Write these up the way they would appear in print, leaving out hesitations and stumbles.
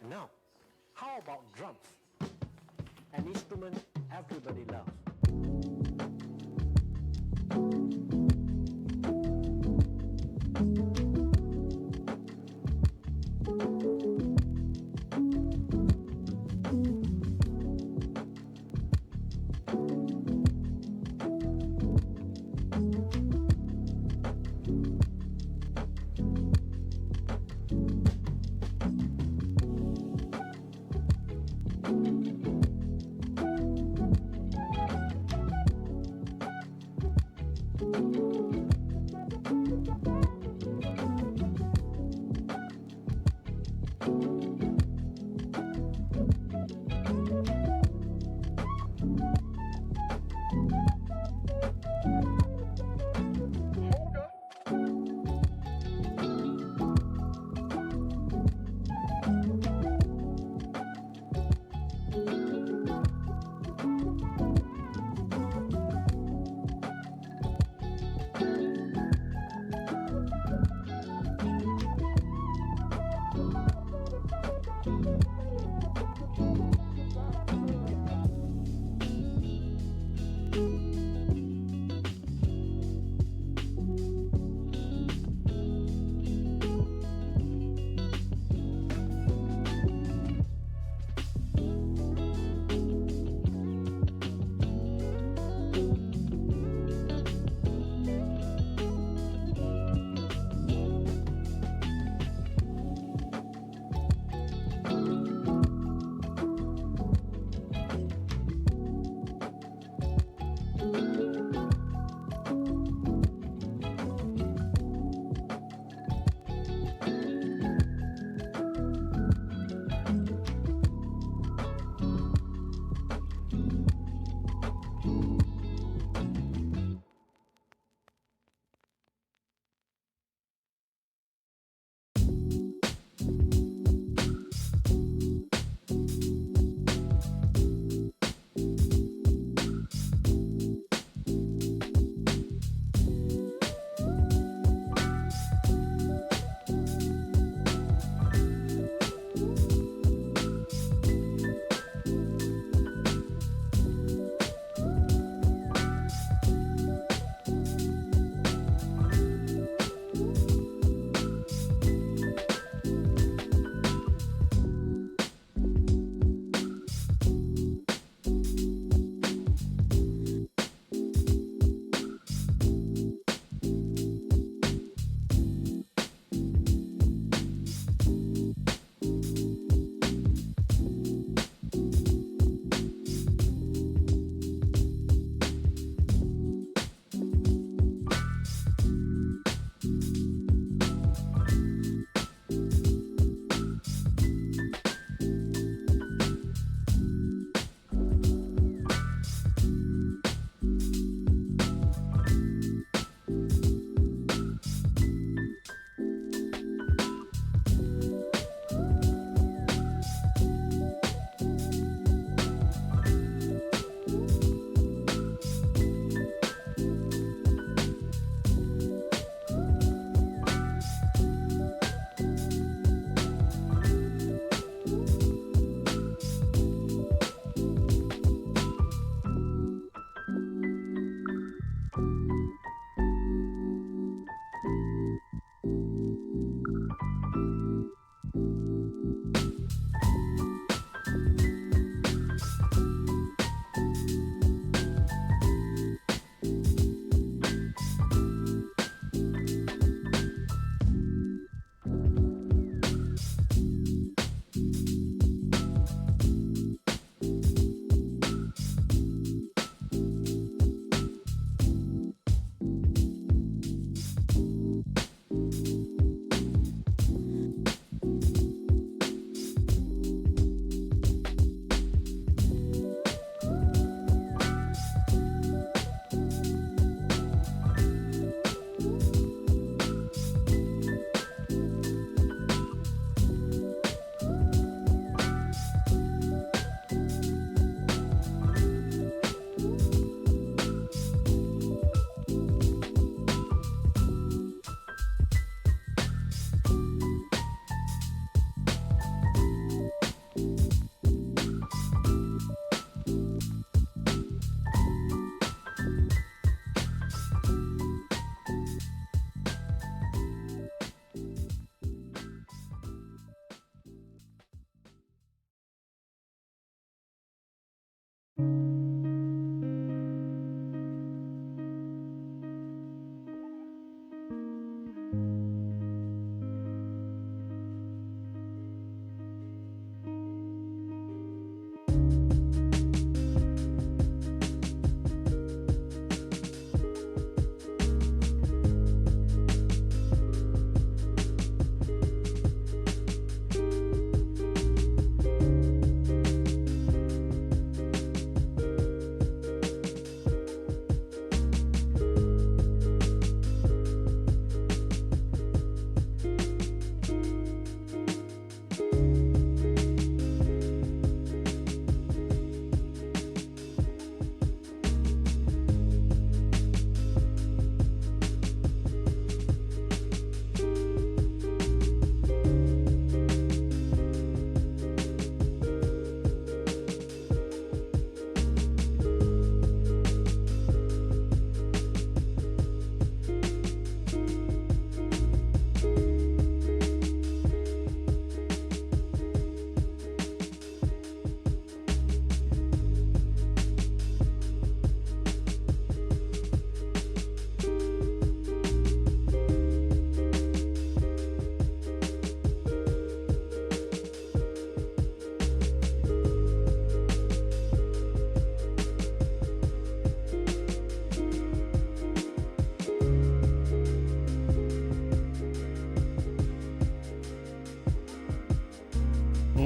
Now, how about drums? An instrument everybody loves.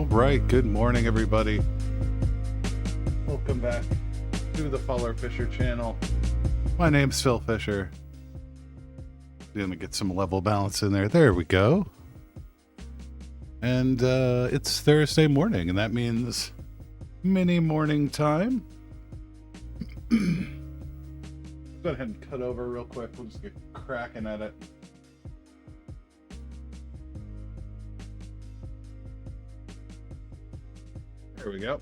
All right, good morning, everybody. Welcome back to the Faller Fisher channel. My name's Phil Fisher. Gonna get some level balance in there. There we go. And it's Thursday morning, and that means mini morning time. Go ahead and cut over real quick. We'll just get cracking at it. There we go.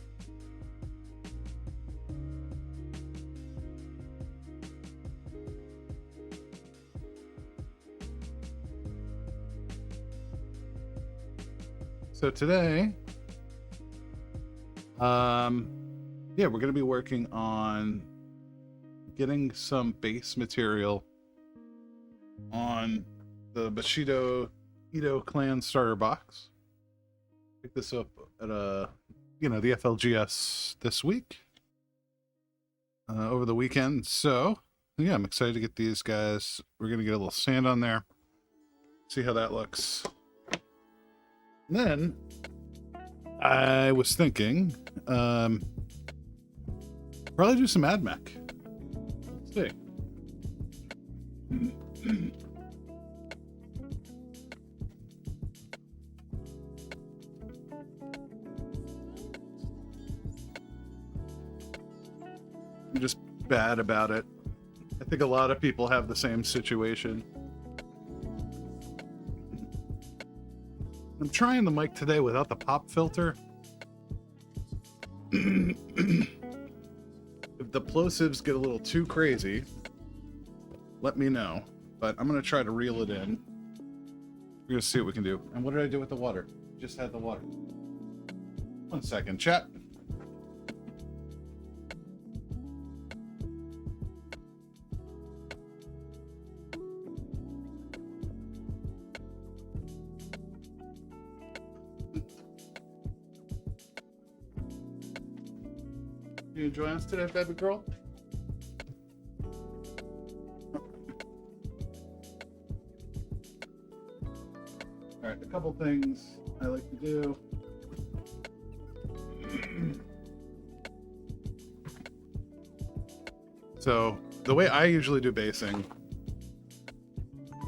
So today, we're going to be working on getting some base material on the Bushido Edo clan starter box. Pick this up at the FLGS this week, over the weekend. So yeah, I'm excited to get these guys. We're going to get a little sand on there, see how that looks. And then I was thinking, probably do some Ad Mech. Let's see. I'm just bad about it. I think a lot of people have the same situation. I'm trying the mic today without the pop filter. If the plosives get a little too crazy, let me know. But I'm going to try to reel it in. We're going to see what we can do. And what did I do with the water? Just had the water. 1 second, chat. You enjoying us today, baby girl? All right, a couple things I like to do. So the way I usually do basing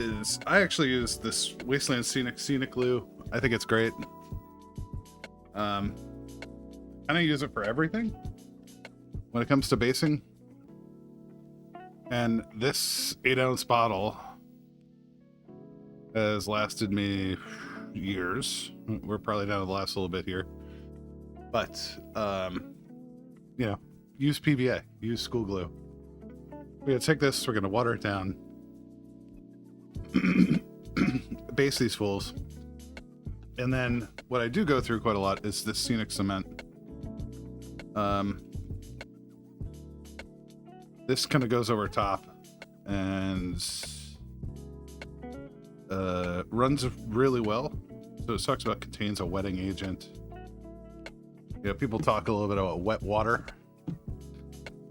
is I actually use this Wasteland Scenic glue. I think it's great. I don't use it for everything when it comes to basing. And this 8-ounce bottle has lasted me years. We're probably down to the last little bit here. But, use PVA, use school glue. We're going to take this, we're going to water it down, base these fools. And then what I do go through quite a lot is this scenic cement. This kind of goes over top and runs really well. So it talks about contains a wetting agent. People talk a little bit about wet water.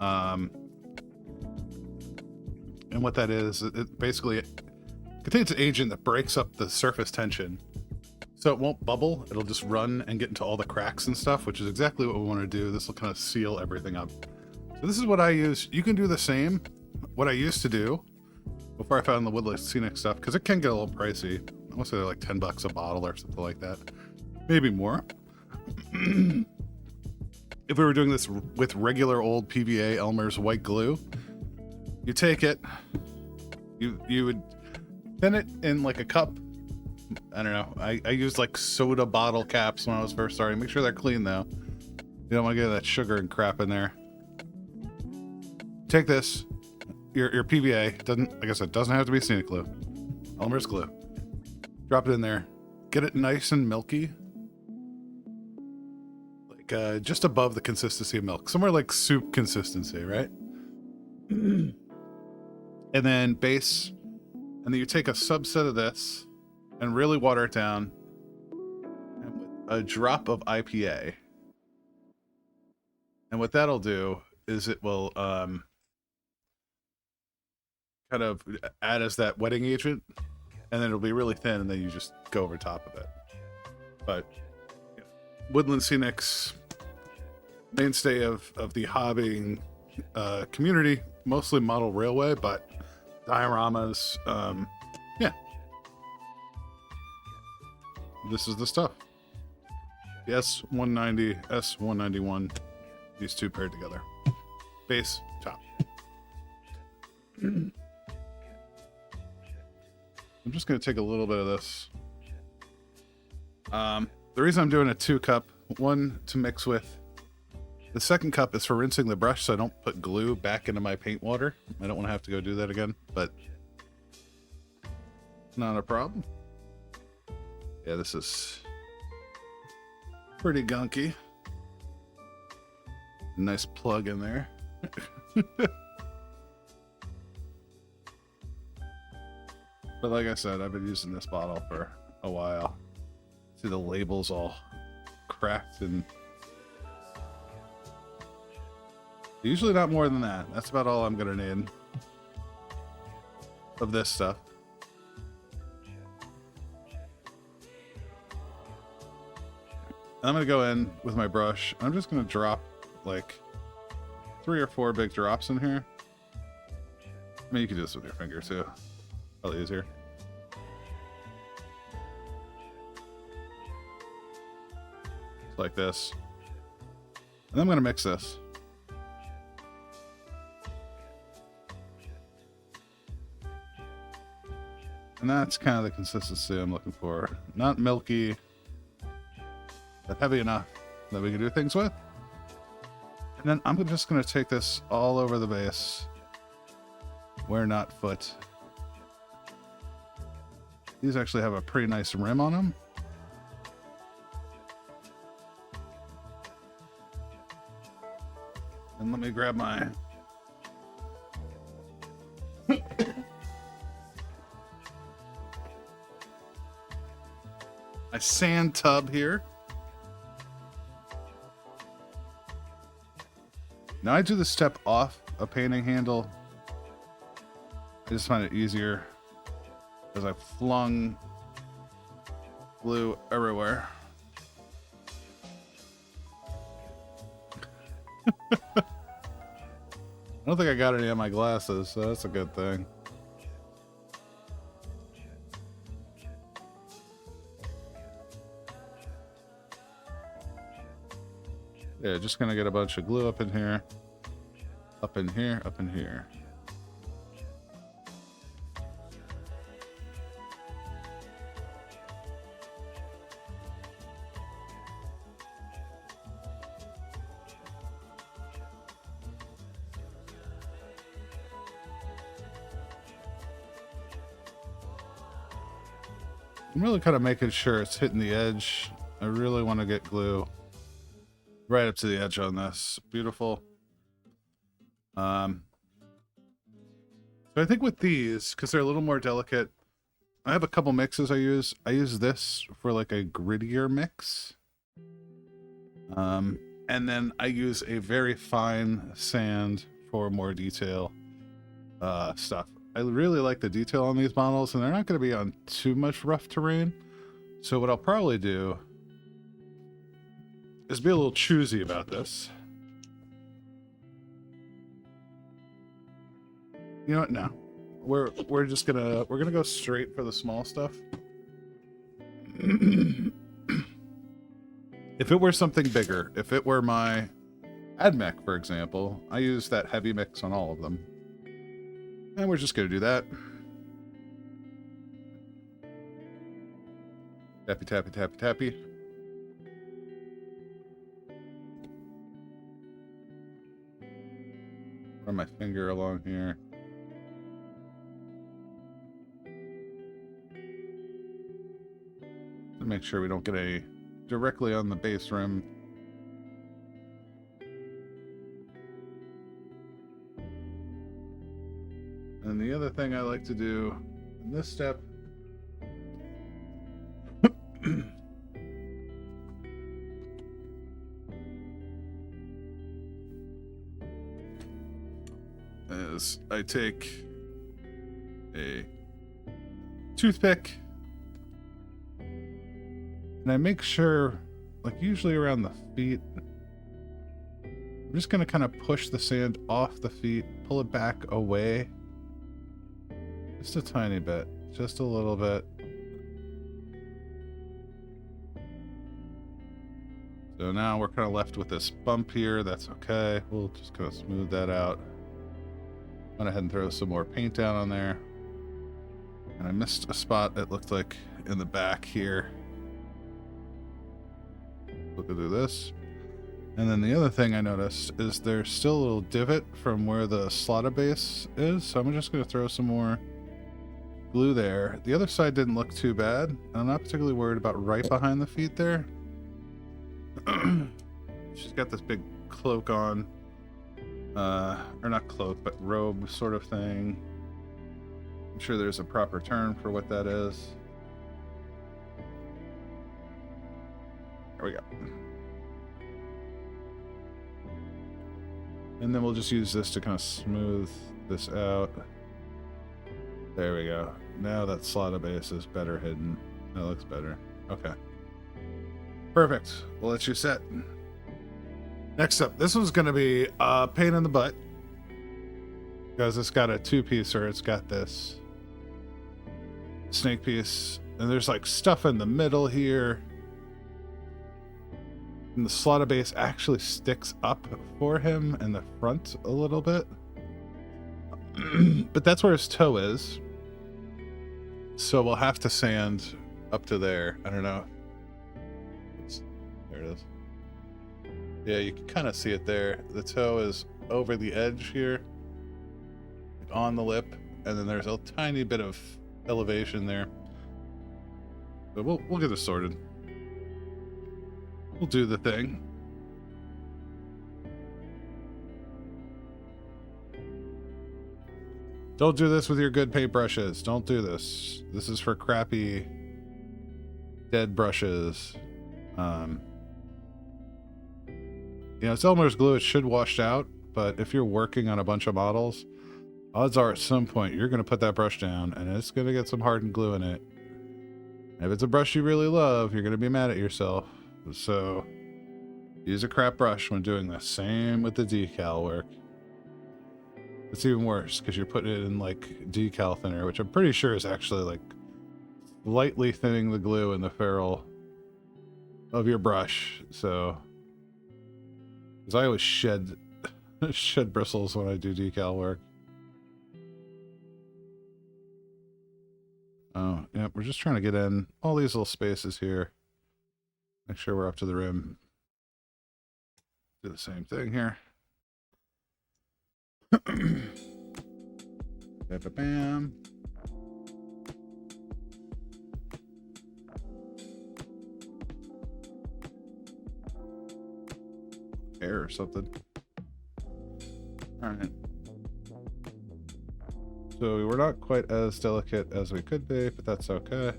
And what that is, it basically contains an agent that breaks up the surface tension. So it won't bubble, it'll just run and get into all the cracks and stuff, which is exactly what we want to do. This will kind of seal everything up. So this is what I use. You can do the same. What I used to do before I found the Woodland Scenic stuff, because it can get a little pricey. I want to say they're like $10 a bottle or something like that. Maybe more. If we were doing this with regular old PVA Elmer's white glue, you take it, you would thin it in like a cup. I don't know. I used like soda bottle caps when I was first starting. Make sure they're clean though. You don't want to get that sugar and crap in there. Take this, your PVA, doesn't, like I said, doesn't have to be scenic glue. Elmer's glue. Drop it in there. Get it nice and milky. Like just above the consistency of milk. Somewhere like soup consistency, right? And then base. And then you take a subset of this and really water it down. And with a drop of IPA. And what that'll do is it will kind of add as that wetting agent, and then it'll be really thin, and then you just go over top of it. But Woodland Scenics, mainstay of the hobbying community, mostly model railway, but dioramas, yeah. This is the stuff. The S190, S191, these two paired together. Base, top. I'm just going to take a little bit of this. The reason I'm doing a 2-cup, one to mix with. The second cup is for rinsing the brush so I don't put glue back into my paint water. I don't want to have to go do that again, but not a problem. Yeah, this is pretty gunky. Nice plug in there. But like I said, I've been using this bottle for a while. See the labels all cracked, and usually not more than that. That's about all I'm gonna need of this stuff. I'm gonna go in with my brush. I'm just gonna drop like 3 or 4 big drops in here. I mean, you can do this with your finger too. Probably easier. Like this. And I'm going to mix this. And that's kind of the consistency I'm looking for. Not milky, but heavy enough that we can do things with. And then I'm just going to take this all over the base. Where not foot. These actually have a pretty nice rim on them. And let me grab my my sand tub here. Now I do the step off a painting handle. I just find it easier as I flung glue everywhere. I don't think I got any on my glasses, so that's a good thing. Yeah, just gonna get a bunch of glue up in here, up in here, up in here. I'm really kind of making sure it's hitting the edge. I really want to get glue right up to the edge on this. Beautiful. So I think with these, because they're a little more delicate, I have a couple mixes I use. I use this for like a grittier mix. And then I use a very fine sand for more detail stuff. I really like the detail on these models, and they're not going to be on too much rough terrain. So what I'll probably do is be a little choosy about this. You know what? No, we're gonna go straight for the small stuff. If it were something bigger, if it were my Ad Mech, for example, I use that heavy mix on all of them. And we're just going to do that. Tappy, tappy, tappy, tappy. Run my finger along here. To make sure we don't get a directly on the base rim. And the other thing I like to do in this step is I take a toothpick and I make sure like usually around the feet. I'm just going to kind of push the sand off the feet, pull it back away. Just a tiny bit, just a little bit. So now we're kind of left with this bump here. That's okay. We'll just kind of smooth that out. Went ahead and throw some more paint down on there. And I missed a spot that looked like in the back here. Look at this. And then the other thing I noticed is there's still a little divot from where the slotted base is. So I'm just going to throw some more glue there. The other side didn't look too bad. I'm not particularly worried about right behind the feet there. She's got this big cloak on. Or not cloak, but robe sort of thing. I'm sure there's a proper term for what that is. There we go. And then we'll just use this to kind of smooth this out. There we go. Now that slotted base is better hidden. That looks better. Okay. Perfect. We'll let you set. Next up, this one's going to be a pain in the butt. Because it's got a two-piecer. It's got this snake piece. And there's like stuff in the middle here. And the slotted base actually sticks up for him in the front a little bit. But that's where his toe is. So we'll have to sand up to there. I don't know. There it is. Yeah, you can kind of see it there. The toe is over the edge here, on the lip, and then there's a tiny bit of elevation there. So we'll get it sorted. We'll do the thing. Don't do this with your good paintbrushes. Don't do this. This is for crappy dead brushes. You know, it's Elmer's glue. It should wash out, but if you're working on a bunch of models, odds are at some point you're going to put that brush down and it's going to get some hardened glue in it. And if it's a brush you really love, you're going to be mad at yourself. So use a crap brush when doing this. Same with the decal work. It's even worse because you're putting it in like decal thinner, which I'm pretty sure is actually like lightly thinning the glue in the ferrule of your brush. So, because I always shed bristles when I do decal work. Oh, yeah, we're just trying to get in all these little spaces here. Make sure we're up to the rim. Do the same thing here. Bam. Hair or something. All right. So we're not quite as delicate as we could be, but that's okay.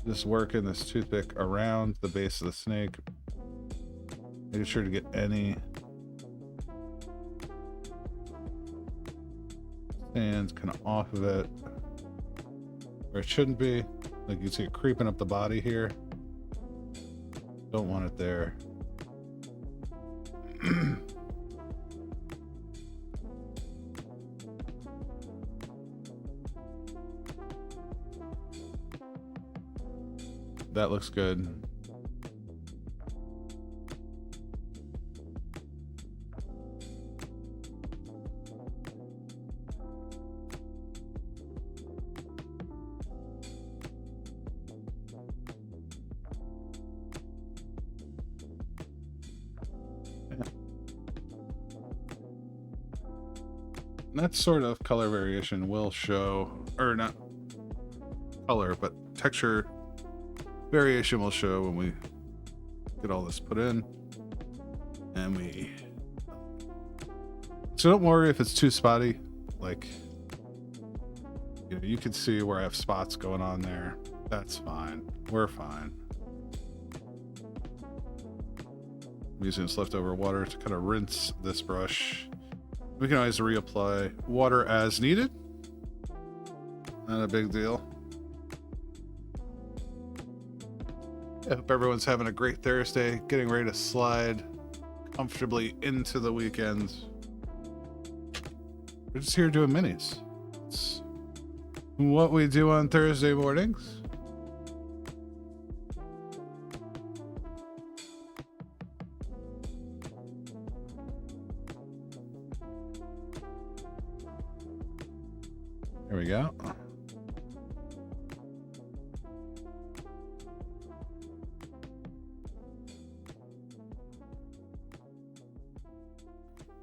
Just working this toothpick around the base of the snake. Making sure to get any sand kind of off of it where it shouldn't be. Like you see it creeping up the body here. Don't want it there. That looks good. That sort of color variation will show, or not color, but texture variation will show when we get all this put in. And so don't worry if it's too spotty. Like, you know, you can see where I have spots going on there. That's fine. We're fine. I'm using this leftover water to kind of rinse this brush. We can always reapply water as needed. Not a big deal. I hope everyone's having a great Thursday, getting ready to slide comfortably into the weekend. We're just here doing minis. It's what we do on Thursday mornings. There we go.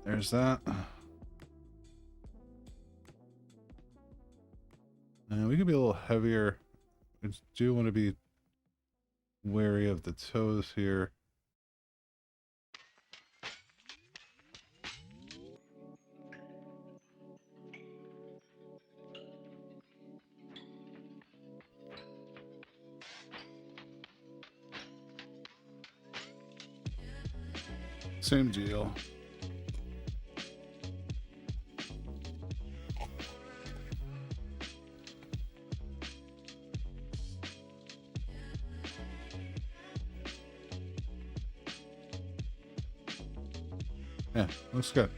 There's that. And we can be a little heavier. I do want to be wary of the toes here. Same deal. Yeah, looks good.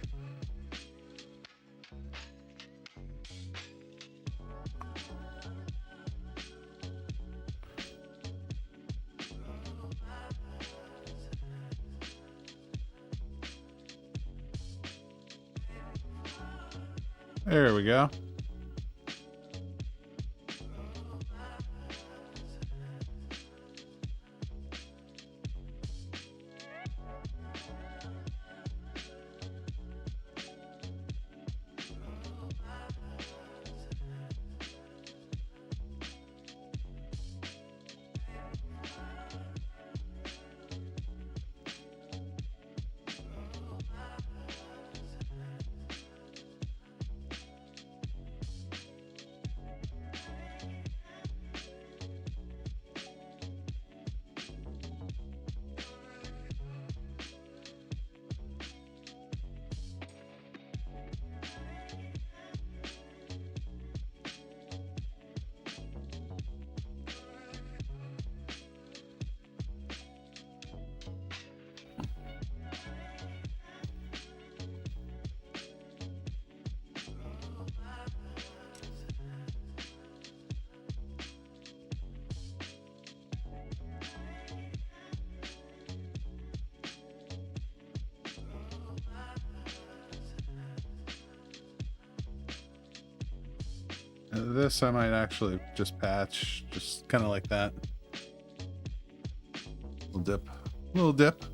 There we go. This I might actually just patch, just kind of like that. Little dip, little dip.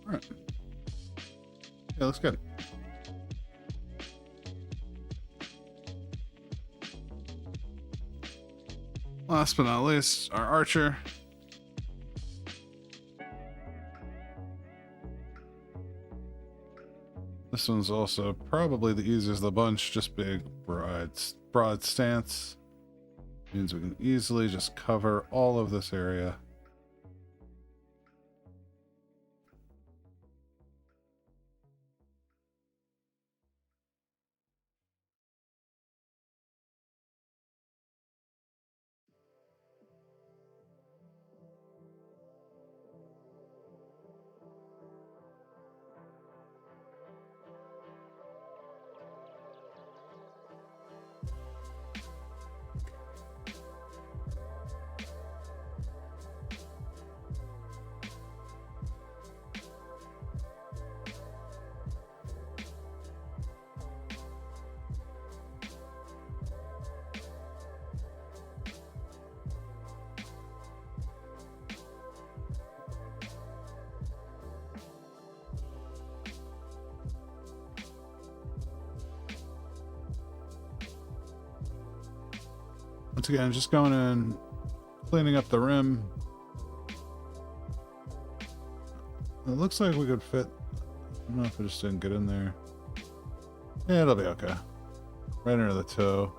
All right. Yeah, looks good. Last but not least, our archer. This one's also probably the easiest of the bunch, just big, broad stance. Means we can easily just cover all of this area. Once again, just going in, cleaning up the rim. It looks like we could fit. I don't know if I just didn't get in there. Yeah, it'll be okay. Right under the toe.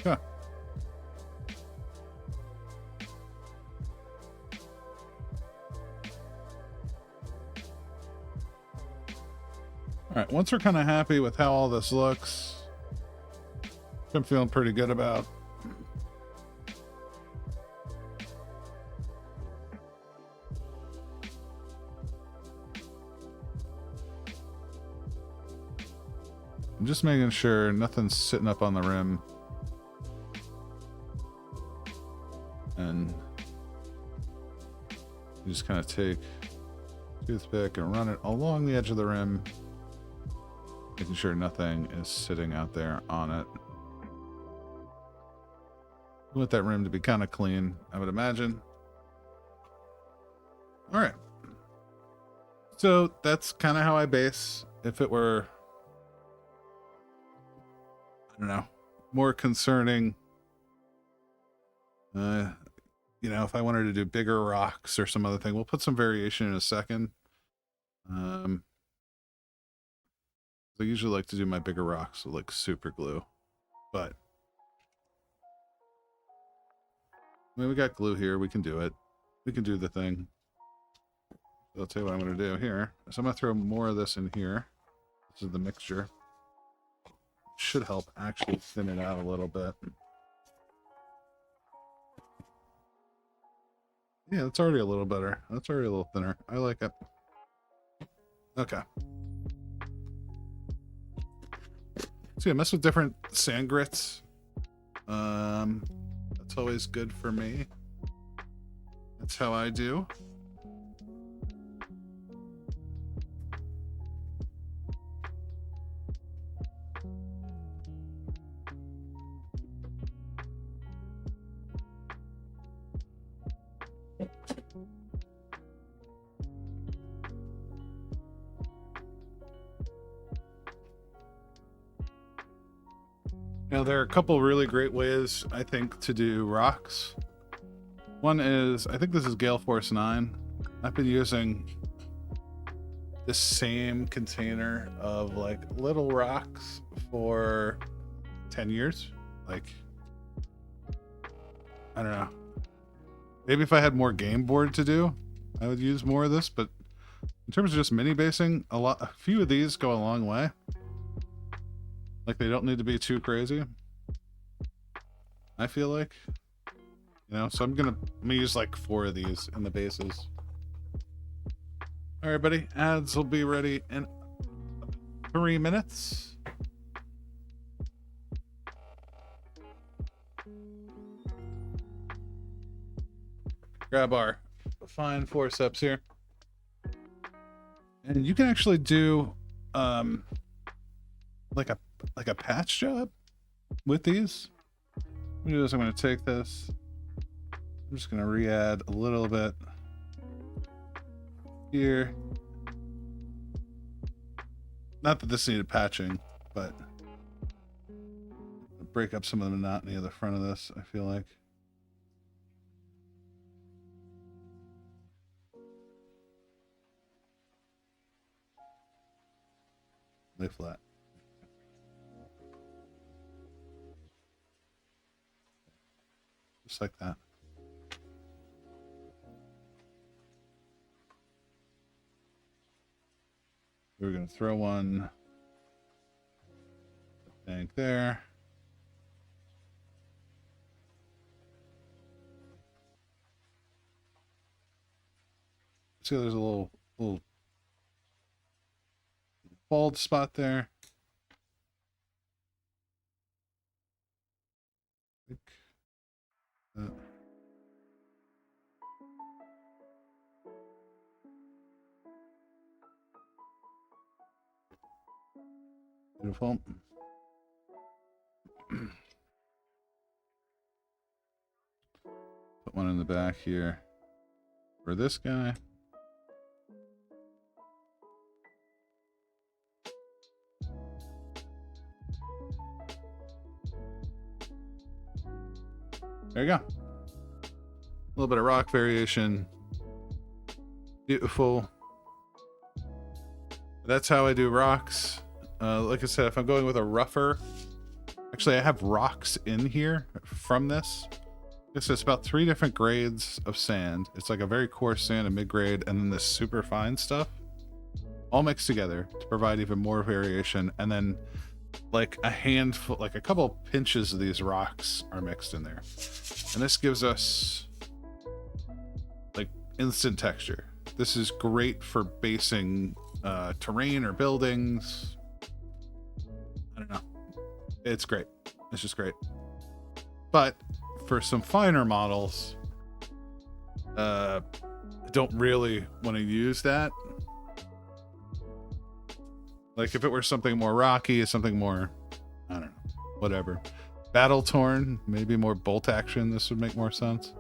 Yeah. All right. right, once we're kind of happy with how all this looks, I'm feeling pretty good about. I'm just making sure nothing's sitting up on the rim. And you just kind of take a toothpick and run it along the edge of the rim, making sure nothing is sitting out there on it. We want that rim to be kind of clean, I would imagine. All right. So that's kind of how I base. If it were, I don't know, more concerning, you know, if I wanted to do bigger rocks or some other thing, we'll put some variation in a second. I usually like to do my bigger rocks with like super glue, but I mean, we got glue here. We can do it. We can do the thing. I'll tell you what I'm going to do here. So I'm going to throw more of this in here. This is the mixture. Should help actually thin it out a little bit. Yeah, it's already a little better. That's already a little thinner. I like it. Okay. So yeah, mess with different sand grits. That's always good for me. That's how I do. Now, there are a couple really great ways, I think, to do rocks. One is, I think this is Gale Force 9. I've been using the same container of like little rocks for 10 years. Like, I don't know. Maybe if I had more game board to do, I would use more of this, but in terms of just mini basing, a few of these go a long way. Like, they don't need to be too crazy, I feel like. You know, so I'm gonna use like 4 of these in the bases. All right, buddy. Ads will be ready in 3 minutes. Grab our fine forceps here. And you can actually do like a patch job with these. What I'm gonna do is I'm gonna take this. I'm just gonna re-add a little bit here. Not that this needed patching, but break up some of the monotony of the front of this, I feel like. Lay flat. Just like that. We're going to throw one bank there. See, there's a little bald spot there. Beautiful. Put one in the back here for this guy. There you go. A little bit of rock variation. Beautiful. That's how I do rocks. Like I said, if I'm going with a rougher, actually I have rocks in here from this. This is about 3 different grades of sand. It's like a very coarse sand, a mid-grade, and then this super fine stuff. all mixed together to provide even more variation, and then like a handful, like a couple pinches of these rocks are mixed in there, and this gives us like instant texture. This is great for basing terrain or buildings. I don't know, it's great. It's just great. But for some finer models, I don't really want to use that. Like if it were something more rocky, something more, I don't know, whatever. Battle torn, maybe more bolt action, this would make more sense.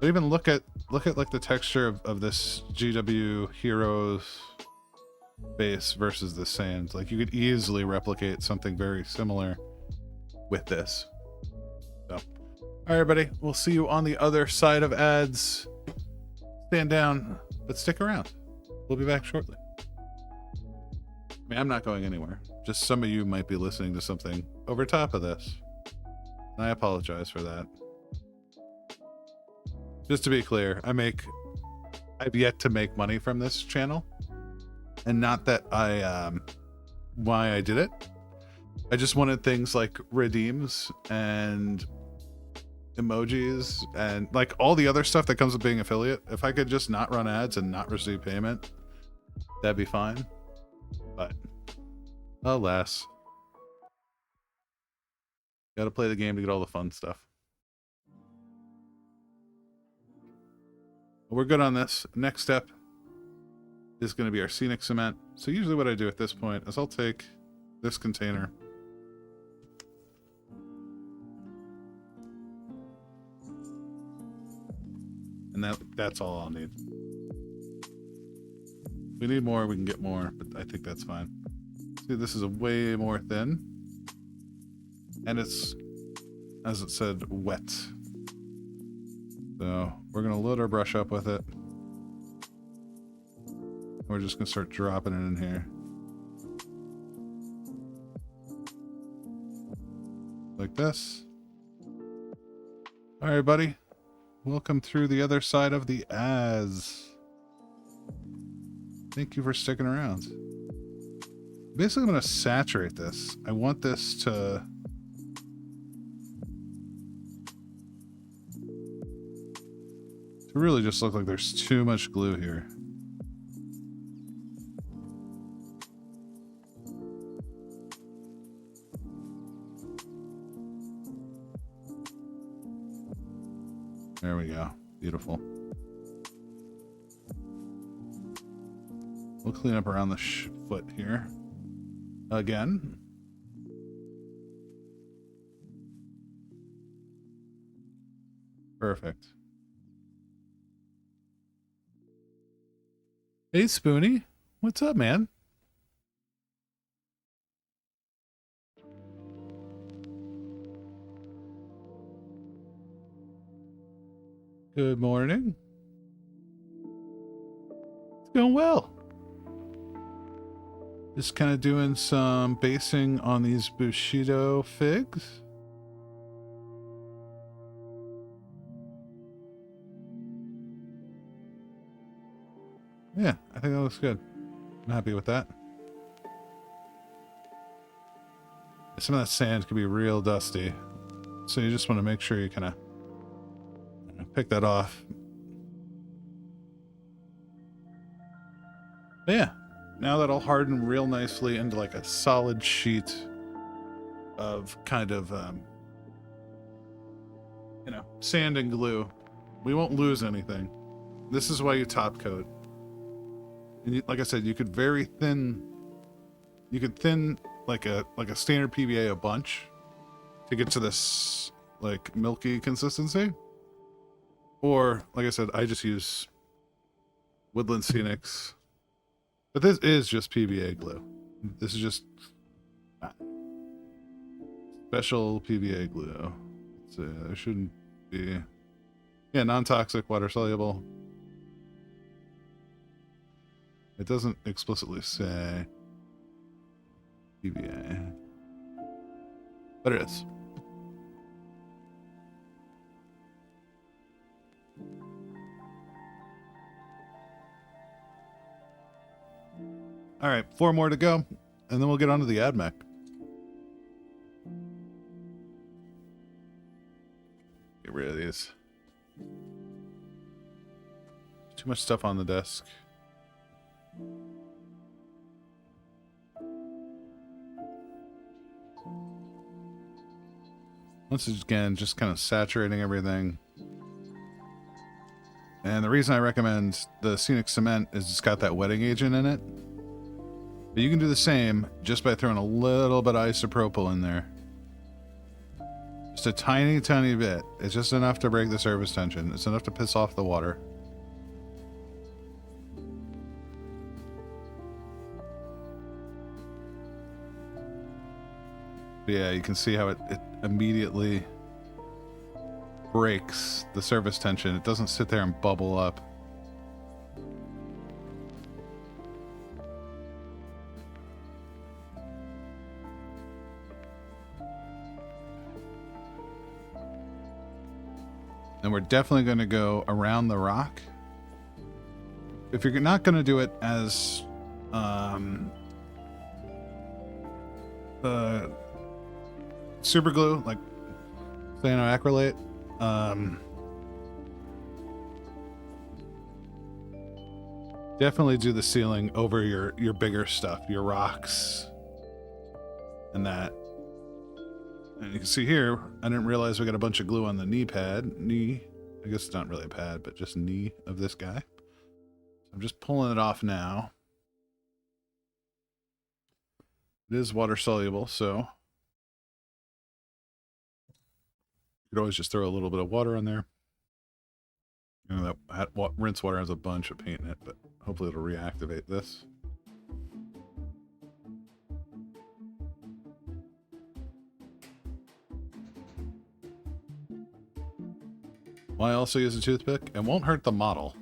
But even look at like the texture of this GW Heroes base versus the Sands. Like you could easily replicate something very similar with this. So, all right, everybody, we'll see you on the other side of ads. Stand down, but stick around. We'll be back shortly. I mean, I'm not going anywhere. Just some of you might be listening to something over top of this. And I apologize for that. Just to be clear, I've yet to make money from this channel. And not that why I did it. I just wanted things like redeems and emojis and like all the other stuff that comes with being affiliate. If I could just not run ads and not receive payment, that'd be fine. But alas, gotta play the game to get all the fun stuff. We're good on this. Next step is going to be our scenic cement. So usually what I do at this point is I'll take this container, and that's all I'll need. If we need more, we can get more, but I think that's fine. See, this is a way more thin, and it's, as it said, wet. So we're gonna load our brush up with it. We're just gonna start dropping it in here. Like this. All right, buddy. Welcome through the other side of the ads. Thank you for sticking around. Basically, I'm going to saturate this. I want this to really just look like there's too much glue here. There we go. Beautiful. We'll clean up around the foot here. Again. Perfect. Hey, Spoonie. What's up, man? Good morning. It's going well. Just kind of doing some basing on these Bushido figs. Yeah, I think that looks good. I'm happy with that. Some of that sand can be real dusty, so you just want to make sure you kind of pick that off. But yeah, now that'll harden real nicely into like a solid sheet of kind of, you know, sand and glue. We won't lose anything. This is why you top coat. And you, like I said, you could very thin. You could thin like a standard PVA a bunch to get to this like milky consistency. Or, like I said, I just use Woodland Scenics. But this is just PVA glue. This is just special PVA glue. So there shouldn't be... Yeah, non-toxic, water-soluble. It doesn't explicitly say PVA. But it is. All right, 4 more to go, and then we'll get onto the Ad Mech. Get rid of these. Too much stuff on the desk. Once again, just kind of saturating everything. And the reason I recommend the Scenic Cement is it's got that wetting agent in it. But you can do the same just by throwing a little bit of isopropyl in there. Just a tiny, tiny bit. It's just enough to break the surface tension. It's enough to piss off the water. But yeah, you can see how it immediately breaks the surface tension. It doesn't sit there and bubble up. And we're definitely going to go around the rock. If you're not going to do it as super glue, like cyanoacrylate, definitely do the ceiling over your bigger stuff, your rocks and that. And you can see here, I didn't realize we got a bunch of glue on the knee pad. I guess it's not really a pad, but just knee of this guy. I'm just pulling it off now. It is water soluble, so you could always just throw a little bit of water on there. You know, that rinse water has a bunch of paint in it, but hopefully it'll reactivate this. Why also use a toothpick? It won't hurt the model.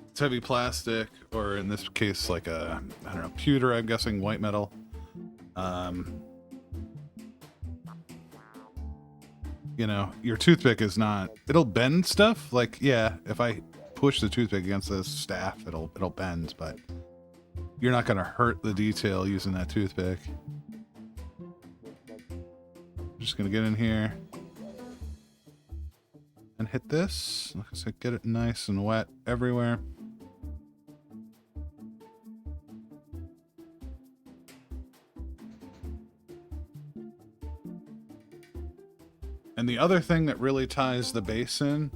It's heavy plastic, or in this case, like a, I don't know, pewter, I'm guessing, white metal. You know, your toothpick is not, it'll bend stuff. Like, yeah, if I push the toothpick against this staff, it'll bend, but you're not going to hurt the detail using that toothpick. I'm just going to get in here and hit this. Like I said, get it nice and wet everywhere. And the other thing that really ties the base in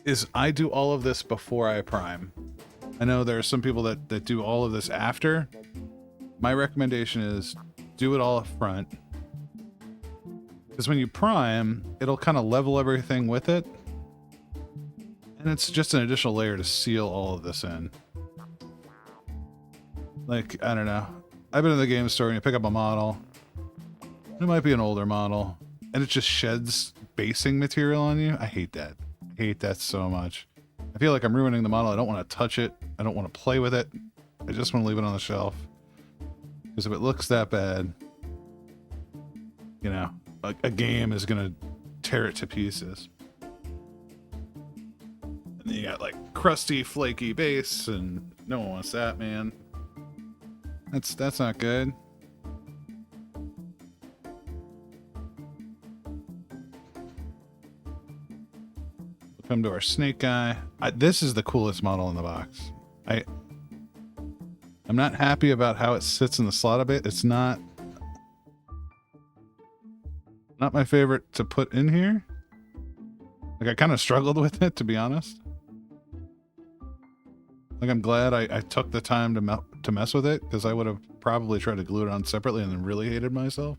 is I do all of this before I prime. I know there are some people that do all of this after. My recommendation is do it all up front. Because when you prime, it'll kind of level everything with it. And it's just an additional layer to seal all of this in. Like, I don't know. I've been in the game store and you pick up a model. It might be an older model. And it just sheds basing material on you. I hate that. I hate that so much. I feel like I'm ruining the model. I don't want to touch it. I don't want to play with it. I just want to leave it on the shelf. Because if it looks that bad, you know, a game is going to tear it to pieces. And then you got like crusty, flaky base, and no one wants that, man. That's not good. Come to our snake guy. This is the coolest model in the box. I'm not happy about how it sits in the slot a bit. It's not my favorite to put in here. Like, I kind of struggled with it, to be honest. Like, I'm glad I took the time to mess with it, because I would have probably tried to glue it on separately and then really hated myself.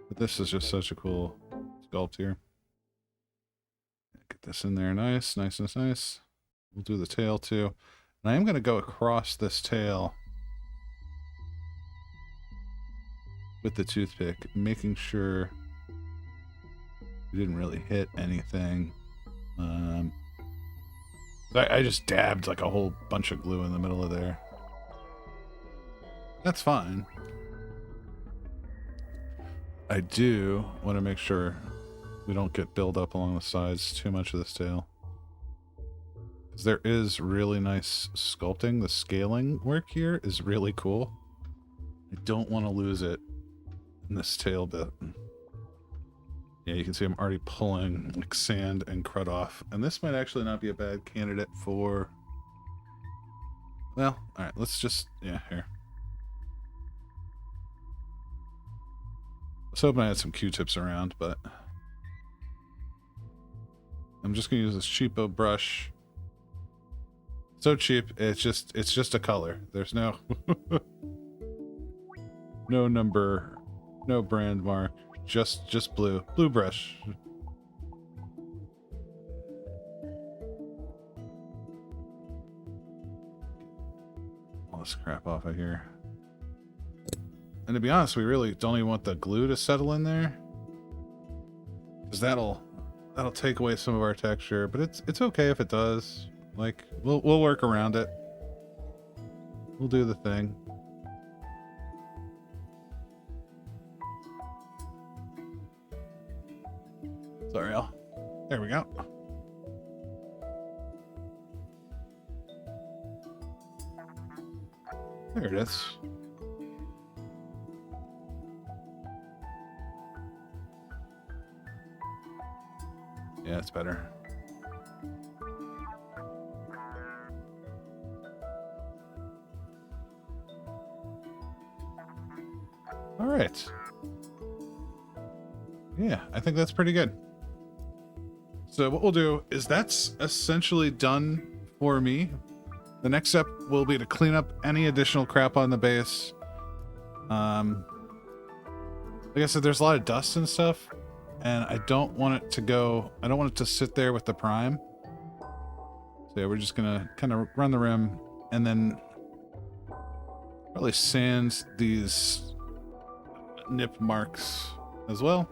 But this is just such a cool sculpt here. Get this in there nice. We'll do the tail too. And I am going to go across this tail with the toothpick, making sure we didn't really hit anything. I just dabbed like a whole bunch of glue in the middle of there. That's fine. I do want to make sure we don't get build up along the sides too much of this tail. There is really nice sculpting. The scaling work here is really cool. I don't want to lose it in this tail bit. Yeah, you can see I'm already pulling like sand and crud off. And this might actually not be a bad candidate for... Well, alright, let's just... Yeah, here. I was hoping I had some Q-tips around, but... I'm just going to use this cheapo brush. So cheap, it's just a color. There's no... no number, no brand mark. Just blue. Blue brush. All this crap off of here. And to be honest, we really don't even want the glue to settle in there. Because that'll take away some of our texture, but it's okay if it does. Like, we'll work around it. We'll do the thing. Sorry, Al. There we go. There it is. Yeah, it's better. All right. Yeah, I think that's pretty good. So what we'll do is that's essentially done for me. The next step will be to clean up any additional crap on the base. Like I said, there's a lot of dust and stuff, and I don't want it to sit there with the prime. So yeah, we're just gonna kind of run the rim and then probably sand these nip marks as well.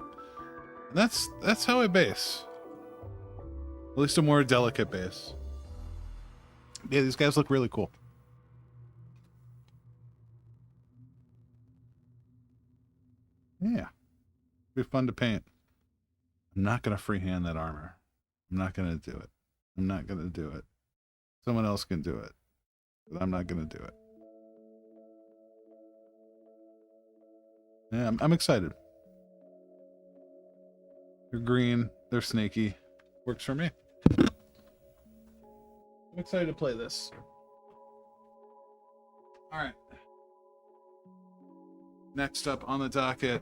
And that's how I base. At least a more delicate base. Yeah, these guys look really cool. Yeah. Be fun to paint. I'm not going to freehand that armor. I'm not going to do it. I'm not going to do it. Someone else can do it. But I'm not going to do it. Yeah, I'm excited. They're green. They're snaky. Works for me. I'm excited to play this. All right. Next up on the docket.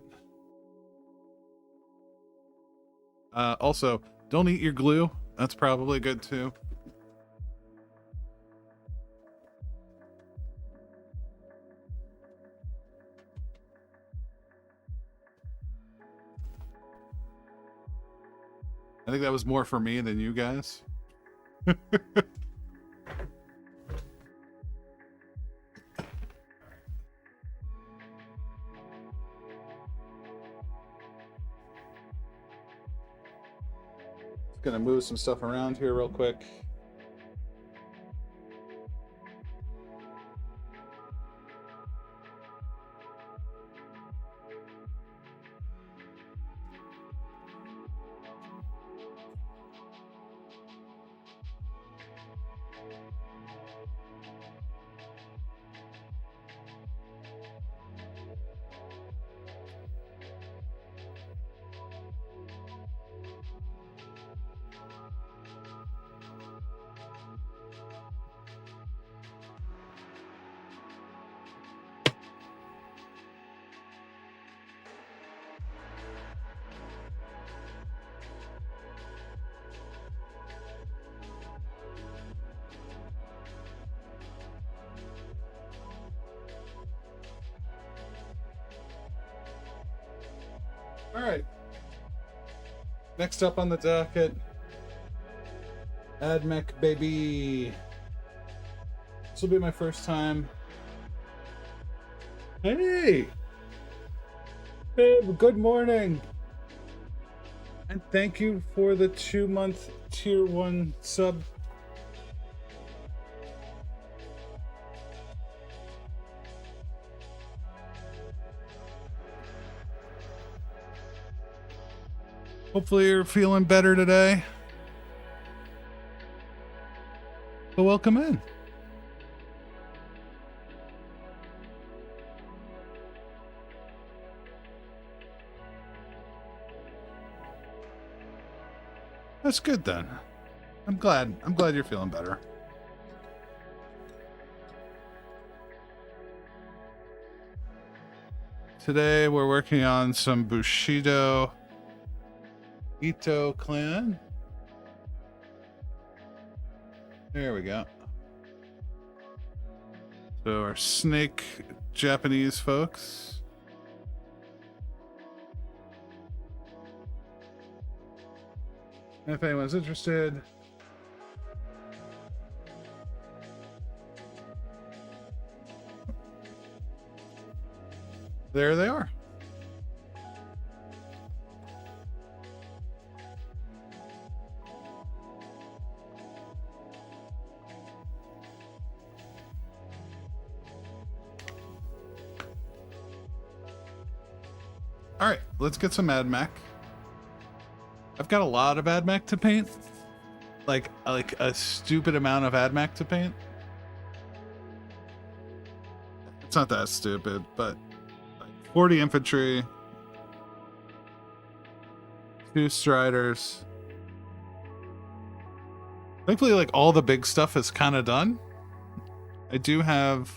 Also, don't eat your glue. That's probably good too. I think that was more for me than you guys. Gonna move some stuff around here real quick. All right. Next up on the docket, Ad Mech, baby. This will be my first time. Hey! Babe, good morning! And thank you for the 2-month tier 1 sub. Hopefully you're feeling better today. welcome in. That's good then. I'm glad you're feeling better. Today we're working on some Bushido Ito clan. There we go. So our snake Japanese folks. If anyone's interested, there they are. All right, let's get some Ad Mech. I've got a lot of Ad Mech to paint. Like a stupid amount of Ad Mech to paint. It's not that stupid, but like 40 infantry, 2 striders. Thankfully, like all the big stuff is kind of done. I do have,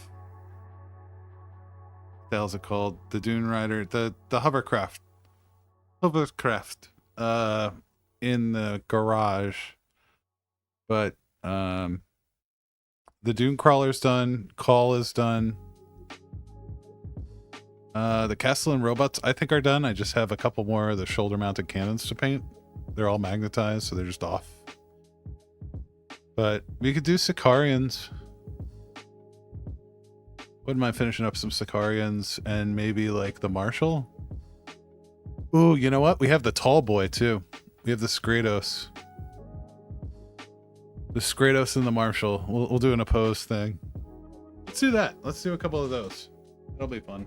what the hell's it called? The Dune Rider, the hovercraft, in the garage. But the Dune Crawler's done. Call is done. The Castellan robots I think are done. I just have a couple more of the shoulder-mounted cannons to paint. They're all magnetized, so they're just off. But we could do Sicarians. Wouldn't mind finishing up some Sicarians and maybe like the Marshal. Ooh, you know what? We have the tall boy too. We have the Skratos. The Skratos and the Marshal. We'll do an opposed thing. Let's do that. Let's do a couple of those. That'll be fun.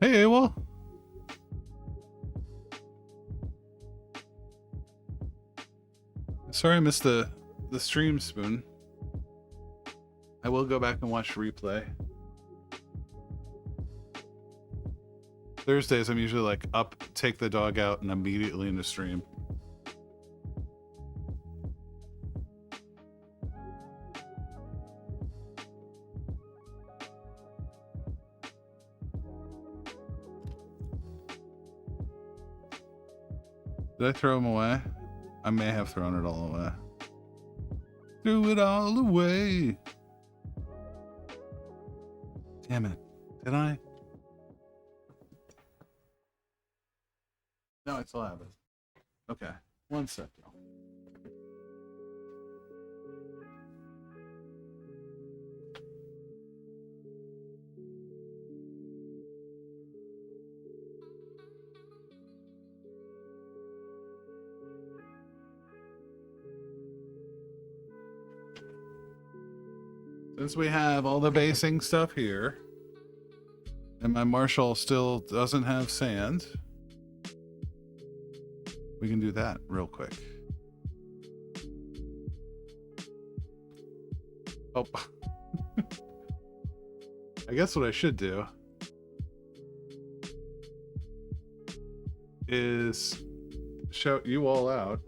Hey, AWOL. Sorry I missed the stream, Spoon. I will go back and watch replay. Thursdays, I'm usually like up, take the dog out, and immediately into stream. Did I throw them away? I may have thrown it all away. Threw it all away. Damn it. Did I? No, I still have it. Okay. One sec. Since we have all the basing stuff here, and my Marshal still doesn't have sand, we can do that real quick. Oh. I guess what I should do is shout you all out.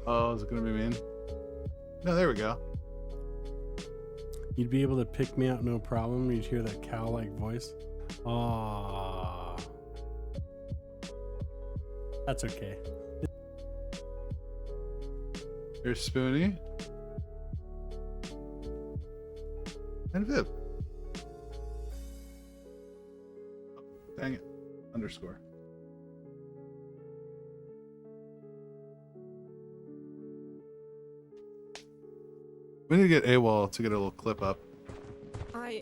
Oh, is it gonna be mean? No, there we go. You'd be able to pick me out no problem. You'd hear that cow-like voice. Aww. That's okay. Here's Spoonie. And Viv. Dang it. Underscore. We need to get AWOL to get a little clip up. I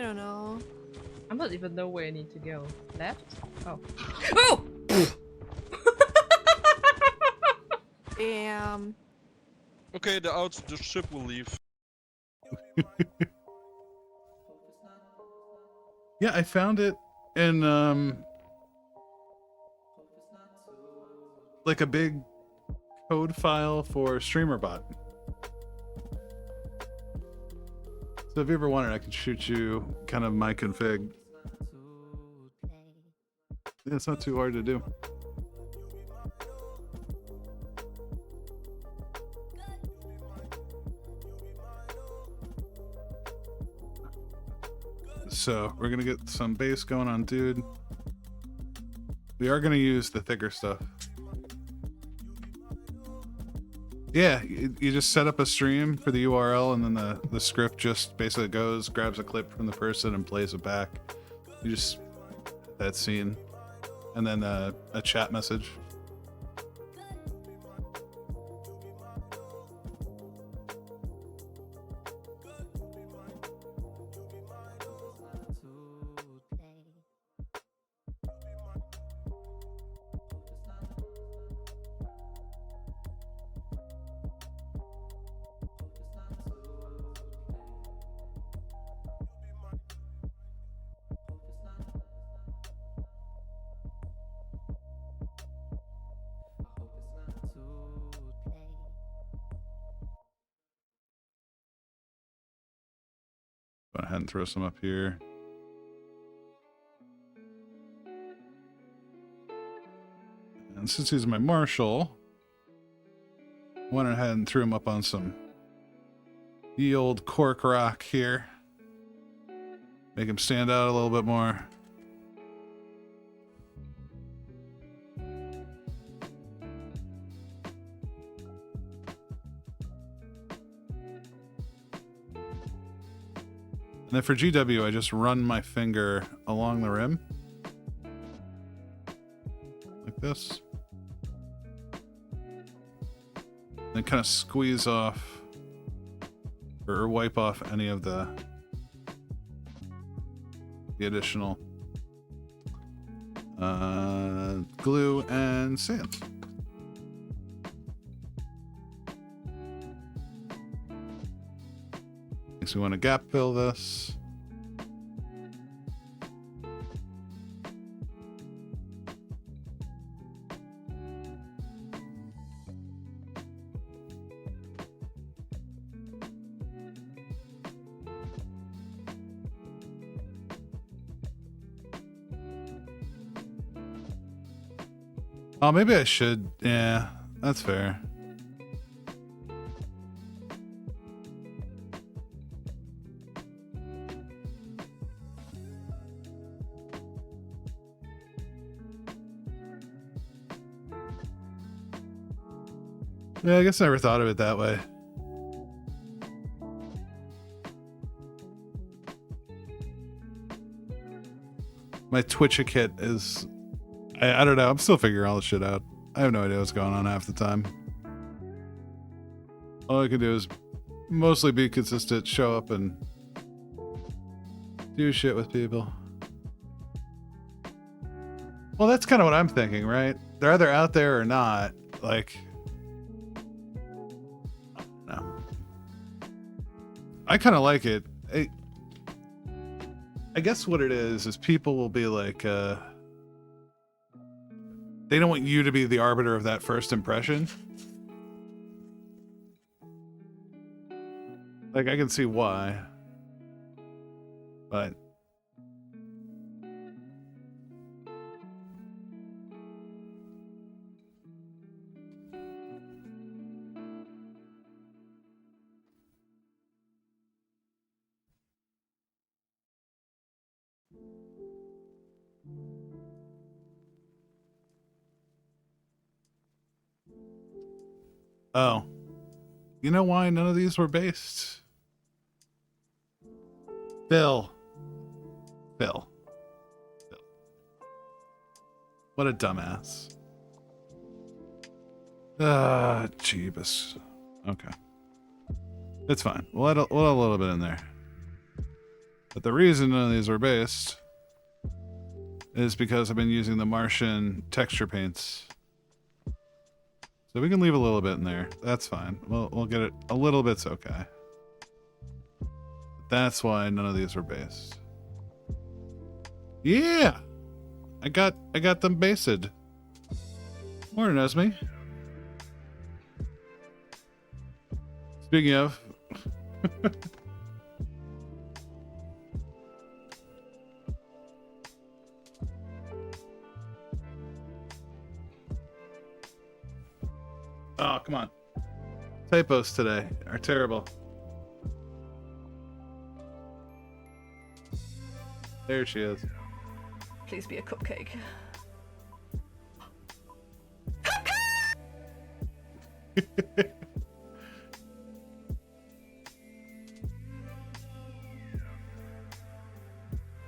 don't know. I don't even know where I need to go. Left? Oh. Oh! Damn. Okay, the ship will leave. Yeah, I found it in like a big code file for StreamerBot. So if you ever wanted, I could shoot you kind of my config. Yeah, it's not too hard to do. So we're gonna get some bass going on, dude. We are gonna use the thicker stuff. Yeah, you just set up a stream for the URL, and then the script just basically goes, grabs a clip from the person, and plays it back. You just that scene, and then a chat message. Go ahead and throw some up here. And since he's my Marshall, went ahead and threw him up on some the old cork rock here. Make him stand out a little bit more. And then for GW, I just run my finger along the rim. Like this. Then kind of squeeze off or wipe off any of the additional glue and sand. Next, we want to gap fill this. Oh, maybe I should. Yeah, that's fair. Yeah, I guess I never thought of it that way. My Twitch-a-kit is... I don't know. I'm still figuring all this shit out. I have no idea what's going on half the time. All I can do is mostly be consistent, show up, and do shit with people. Well, that's kind of what I'm thinking, right? They're either out there or not. Like... No. I kind of like it. I guess what it is people will be like, they don't want you to be the arbiter of that first impression. Like, I can see why. But... Oh. You know why none of these were based? Phil. Phil. What a dumbass. Jeebus. Okay. It's fine. We'll add a little bit in there. But the reason none of these were based is because I've been using the Martian texture paints. So we can leave a little bit in there. That's fine. We'll get it. A little bit's okay. That's why none of these were based. Yeah! I got them basted. Morning, Esme. Speaking of... Oh, come on. Typos today are terrible. There she is. Please be a cupcake.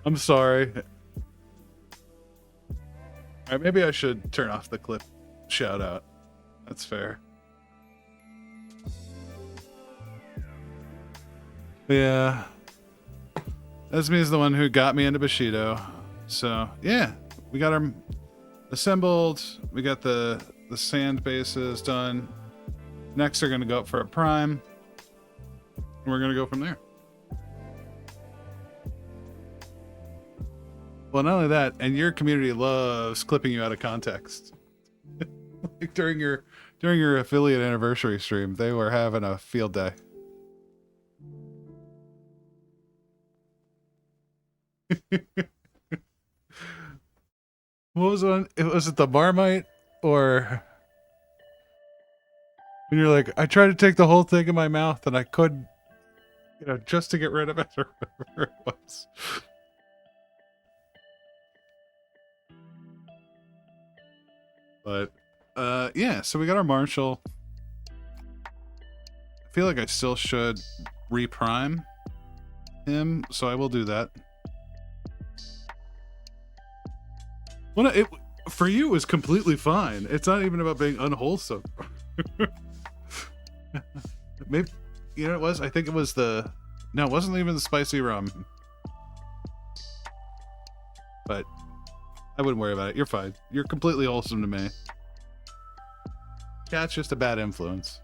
I'm sorry. Alright, maybe I should turn off the clip shout out. That's fair. Yeah. Esme is the one who got me into Bushido. So, yeah. We got them assembled. We got the sand bases done. Next, they're going to go up for a prime. And we're going to go from there. Well, not only that, and your community loves clipping you out of context. Like during your affiliate anniversary stream, they were having a field day. What was one? Was it the Marmite or when you're like, I tried to take the whole thing in my mouth and I couldn't, just to get rid of it or whatever it was. But yeah, so we got our Marshall. I feel like I still should reprime him, so I will do that. Well, for you, it was completely fine. It's not even about being unwholesome. Maybe, it was? I think it was no, it wasn't even the spicy rum. But I wouldn't worry about it. You're fine. You're completely wholesome to me. Cat's just a bad influence.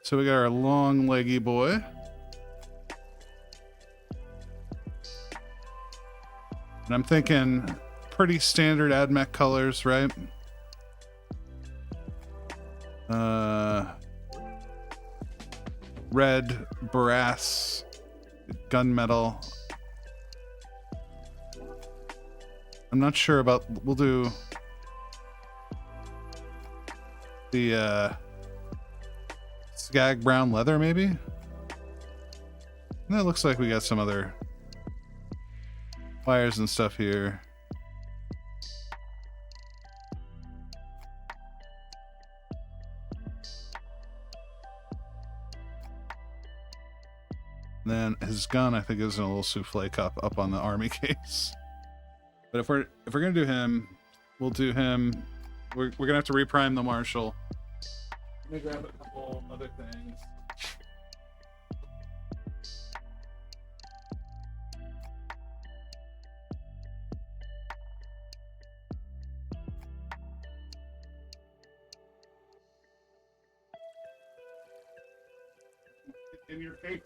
So we got our long leggy boy. And I'm thinking pretty standard Ad Mech colors, right? Red, brass, gunmetal. I'm not sure about, we'll do the skag brown leather maybe. And that looks like we got some other wires and stuff here. And then his gun, I think, is in a little souffle cup up on the army case. But if we're gonna do him, we'll do him. We're gonna have to reprime the Marshall. Let me grab a couple other things. In your face.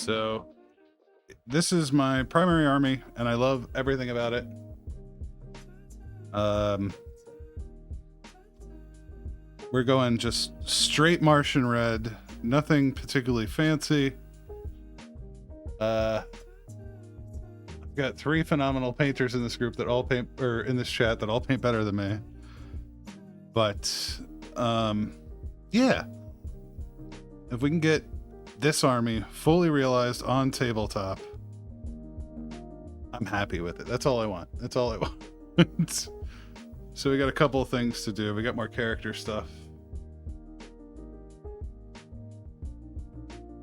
So this is my primary army, and I love everything about it. We're going just straight Martian red, nothing particularly fancy. I've got 3 phenomenal painters in this group that all paint, or in this chat, that all paint better than me. But yeah, if we can get this army fully realized on tabletop, I'm happy with it. That's all I want. That's all I want. So we got a couple of things to do. We got more character stuff.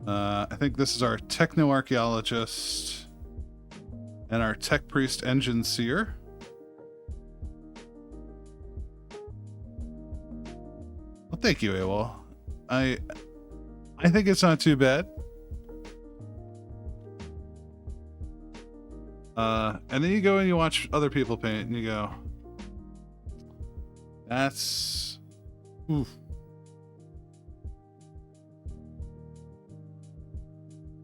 I think this is our techno-archaeologist and our tech priest engine seer. Well, thank you, AWOL. I think it's not too bad. And then you go and you watch other people paint and you go, that's... Oof.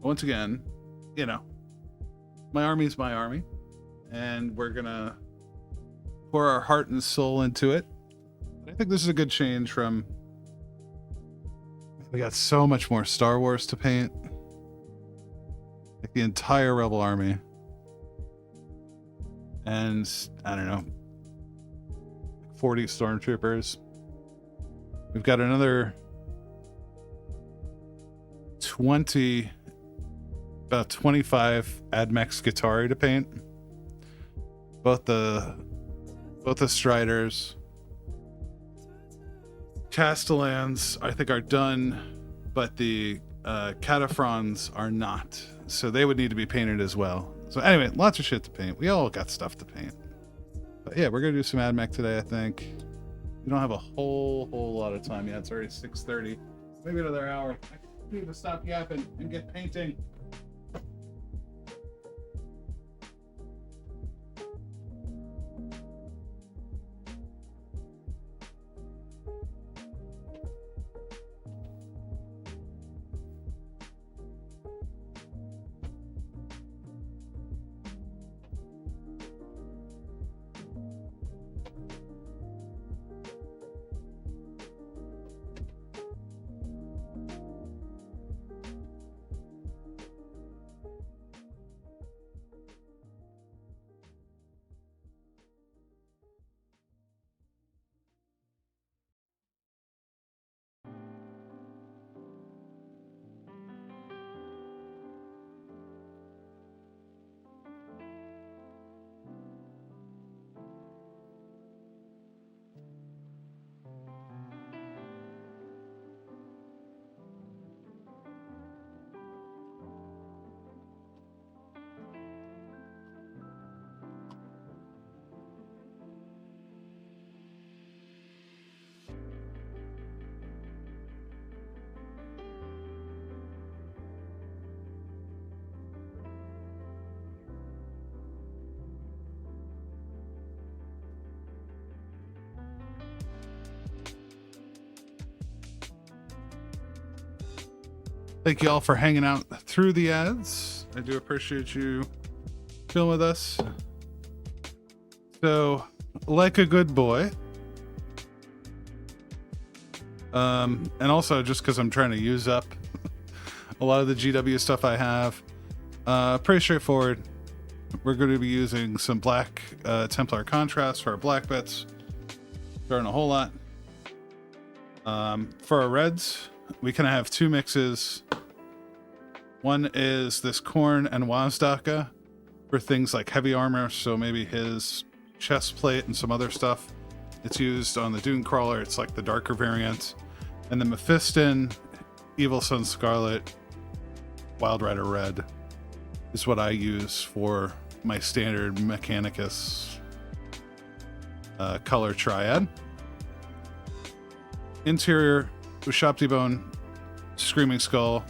Once again, you know, my army's my army, and we're gonna pour our heart and soul into it. I think this is a good change from... We got so much more Star Wars to paint. Like the entire Rebel army. And, I don't know, 40 stormtroopers. We've got another 20, about 25 Ad Mech Skitarii to paint. Both the Striders. Castellans, I think, are done, but the Cataphrons are not. So they would need to be painted as well. So anyway, lots of shit to paint. We all got stuff to paint. But yeah, we're gonna do some Ad Mech today, I think. We don't have a whole lot of time yet. It's already 6:30. Maybe another hour. I need to stop yapping and get painting. Thank you all for hanging out through the ads. I do appreciate you chilling with us. So, like a good boy. And also just because I'm trying to use up a lot of the GW stuff I have. Pretty straightforward. We're going to be using some black Templar contrast for our black bits. Throwing a whole lot. For our reds, we kind of have 2 mixes. One is this Khorne and Wazdaka for things like heavy armor, so maybe his chest plate and some other stuff. It's used on the Dune Crawler. It's like the darker variant. And the Mephiston, Evil Sun Scarlet, Wild Rider Red is what I use for my standard Mechanicus color triad. Interior, Ushabti Bone, Screaming Skull,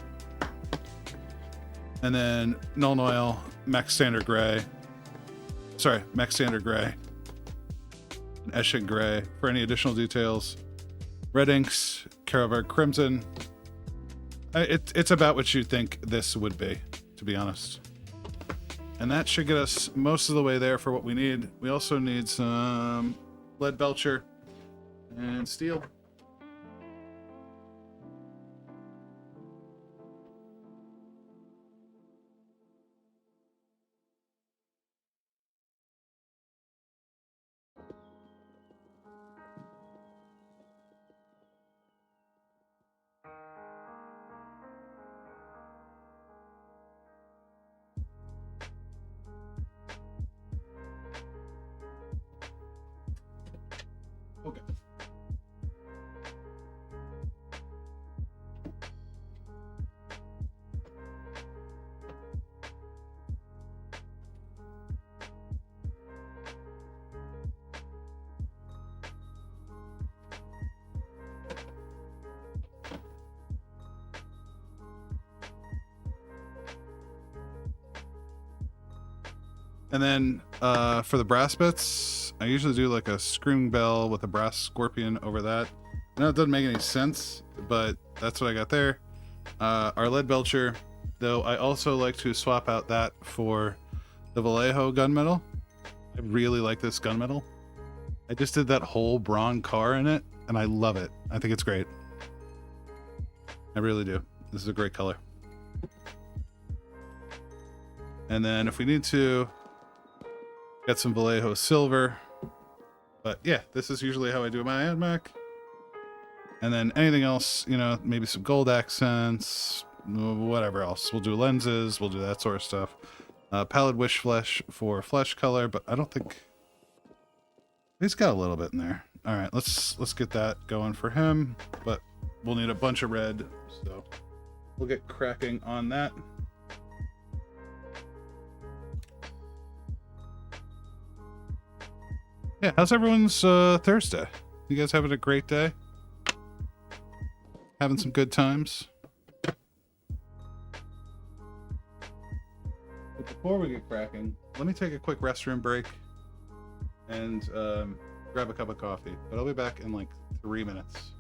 and then Null Noil, Mech Standard Gray. Sorry, Mech Standard Gray. And Eshin Gray for any additional details. Red Inks, Carolberg Crimson. It's about what you'd think this would be. to be honest. And that should get us most of the way there for what we need. We also need some lead belcher and steel. Okay. And then for the brass bits, I usually do like a screaming bell with a brass scorpion over that. I know it doesn't make any sense, but that's what I got there. Our lead belcher, though, I also like to swap out that for the Vallejo gunmetal. I really like this gunmetal. I just did that whole brawn car in it, and I love it. I think it's great. I really do. This is a great color. And then if we need to, get some Vallejo silver. But yeah, this is usually how I do my Ad Mech. And then anything else, you know, maybe some gold accents, whatever else. We'll do lenses, we'll do that sort of stuff. Pallid wish flesh for flesh color, but I don't think he's got a little bit in there. All right, let's get that going for him, but we'll need a bunch of red, so we'll get cracking on that. Yeah, how's everyone's Thursday? You guys having a great day? Having some good times? But before we get cracking, let me take a quick restroom break and grab a cup of coffee. But I'll be back in like 3 minutes.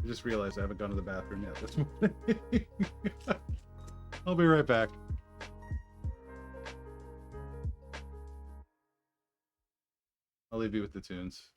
I just realized I haven't gone to the bathroom yet this morning. I'll be right back. I'll leave you with the tunes.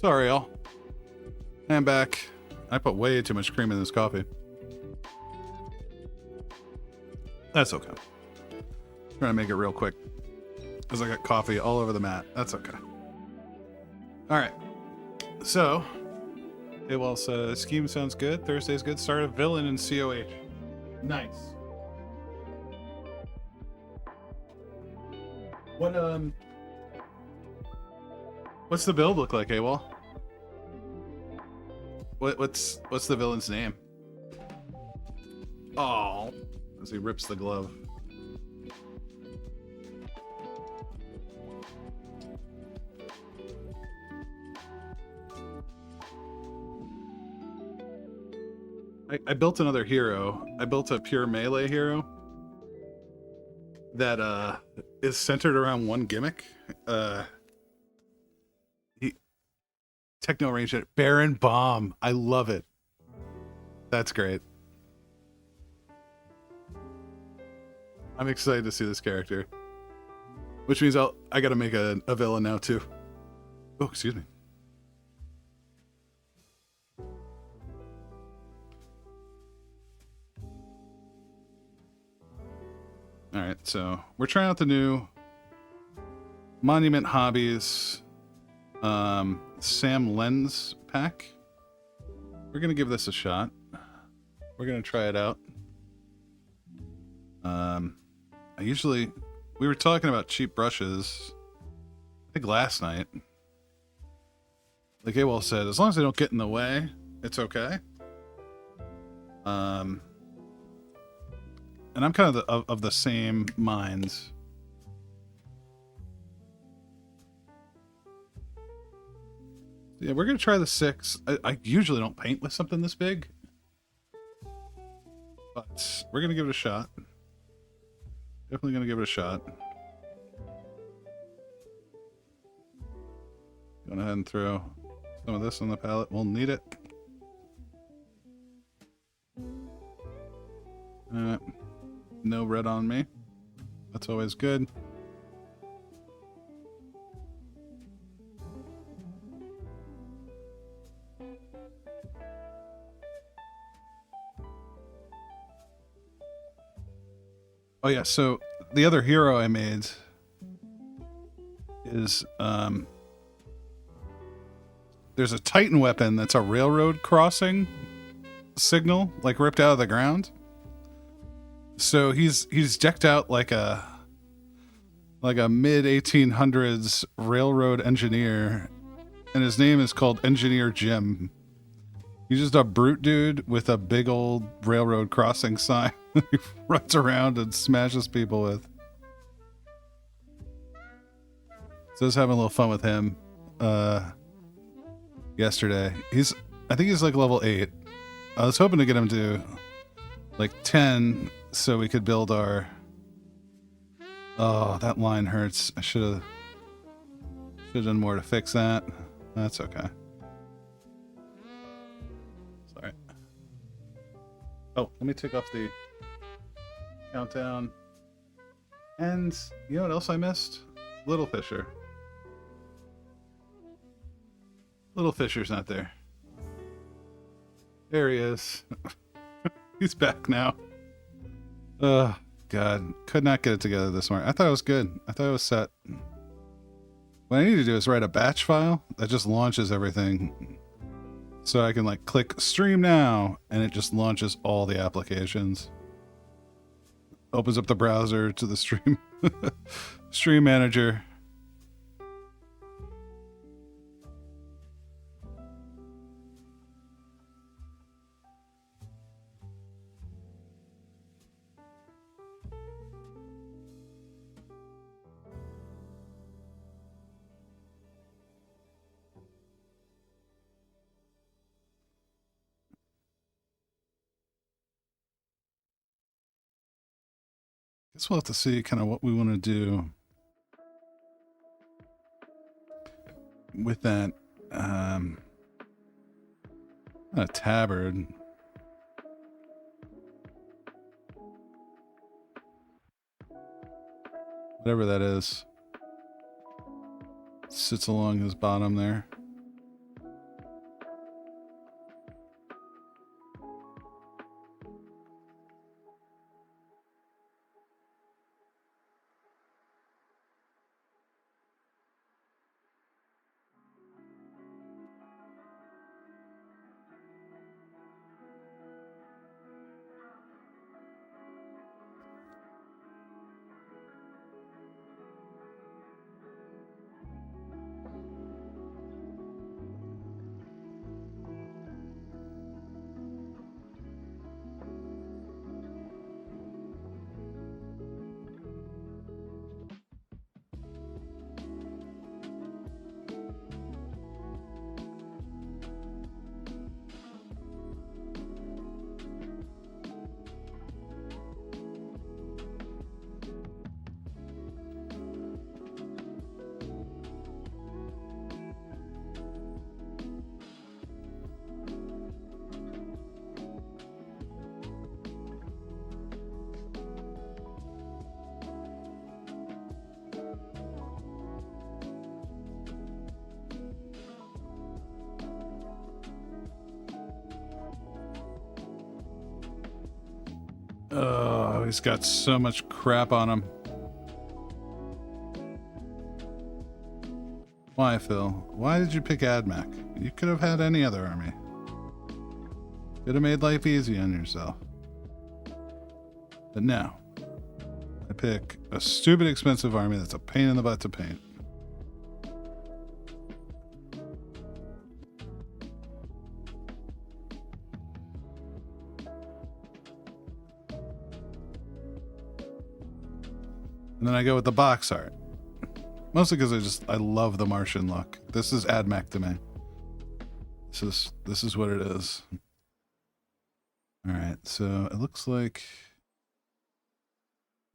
Sorry, y'all. I'm back. I put way too much cream in this coffee. That's okay. Trying to make it real quick. Because I got coffee all over the mat. That's okay. Alright. So, well, scheme sounds good. Thursday's good. Start a villain in COH. Nice. What's the build look like, AWOL? What's the villain's name? Oh, as he rips the glove. I built another hero. I built a pure melee hero that is centered around one gimmick. Techno range Baron Bomb. I love it. That's great. I'm excited to see this character, which means I gotta make a villain now too. Oh, excuse me. All right, so we're trying out the new Monument Hobbies Sam Lens pack. We're gonna give this a shot. We're gonna try it out. We were talking about cheap brushes, I think last night. Like AWOL said, as long as they don't get in the way, it's okay. And I'm kind of the same mind. Yeah, we're gonna try the 6. I usually don't paint with something this big, but we're gonna give it a shot. Definitely gonna give it a shot. Go ahead and throw some of this on the palette. We'll need it. No red on me. That's always good. Oh yeah, so the other hero I made is there's a Titan weapon that's a railroad crossing signal, like ripped out of the ground. So he's decked out like a mid 1800s railroad engineer, and his name is called Engineer Jim. He's just a brute dude with a big old railroad crossing sign he runs around and smashes people with. So I was having a little fun with him yesterday. I think he's like level 8. I was hoping to get him to like 10 so we could build our... Oh, that line hurts. I should have done more to fix that. That's okay. Sorry. Oh, let me take off the countdown. And you know what else I missed? Little Fisher. Little Fisher's not there. There he is. He's back now. Ugh, God. Could not get it together this morning. I thought it was good. I thought it was set. What I need to do is write a batch file that just launches everything. So I can like click stream now and it just launches all the applications. Opens up the browser to the stream stream manager. Guess we'll have to see kind of what we want to do with that. Not a tabard. Whatever that is. Sits along his bottom there. Oh, he's got so much crap on him. Why, Phil? Why did you pick Ad Mech? You could have had any other army. Could have made life easy on yourself. But no. I pick a stupid expensive army that's a pain in the butt to paint. And then I go with the box art. Mostly because I love the Martian look. This is Ad Mech to me. This is what it is. Alright, so it looks like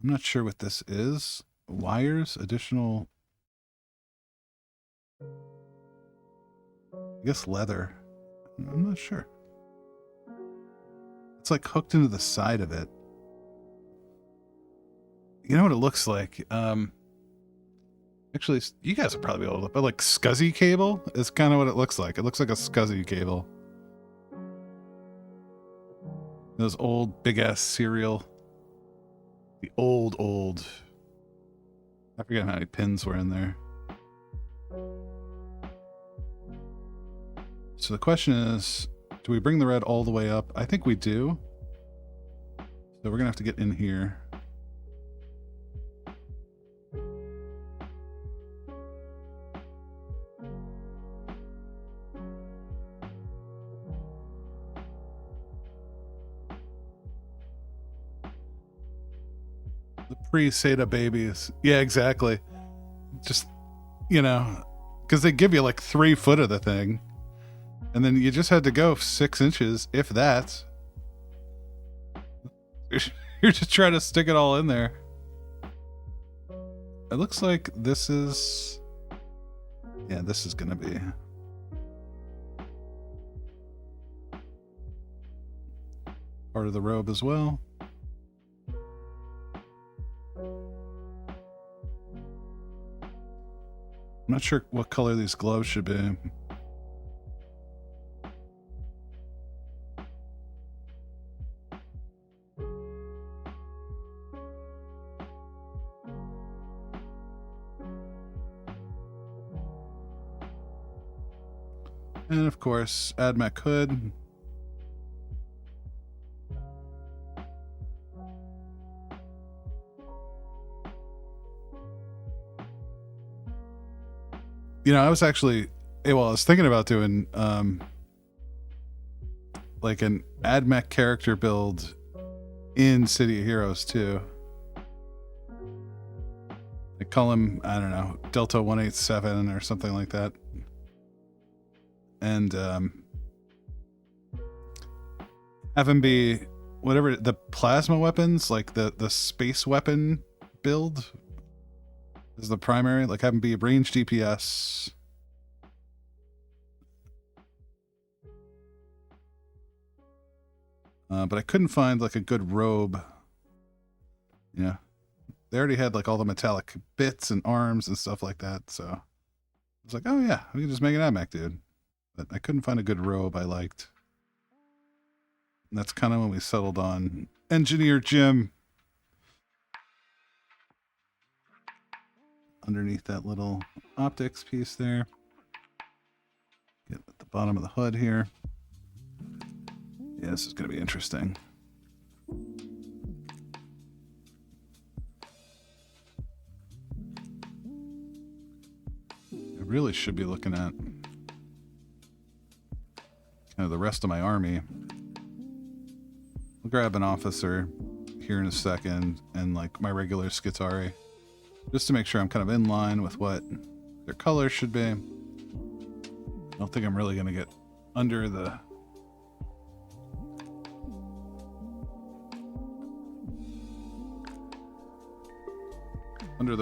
I'm not sure what this is. Wires, additional I guess leather. I'm not sure. It's like hooked into the side of it. You know what it looks like? Actually, you guys will probably be able to, but like SCSI cable is kind of what it looks like. It looks like a SCSI cable. Those old big ass cereal. The old. I forget how many pins were in there. So the question is, do we bring the red all the way up? I think we do. So we're gonna have to get in here. The pre-SATA babies. Yeah, exactly. Just, you know, because they give you like 3 foot of the thing. And then you just had to go 6 inches, if that. You're just trying to stick it all in there. It looks like this is... Yeah, this is going to be... part of the robe as well. I'm not sure what color these gloves should be. And of course, Ad Mech hood. You know, I was actually, well, I was thinking about doing like an Ad Mech character build in City of Heroes too. I call him, I don't know, Delta 187 or something like that. And have him be whatever the plasma weapons, like the space weapon build is the primary, like have him be range DPS. But I couldn't find like a good robe. Yeah. They already had like all the metallic bits and arms and stuff like that. So I was like, oh yeah, we can just make an Ad Mech dude. But I couldn't find a good robe I liked. And that's kind of when we settled on Engineer Jim. Underneath that little optics piece there. Get at the bottom of the hood here. Yeah, this is going to be interesting. I really should be looking at kind of the rest of my army. I'll grab an officer here in a second and like my regular Skitari, just to make sure I'm kind of in line with what their colors should be. I don't think I'm really going to get under the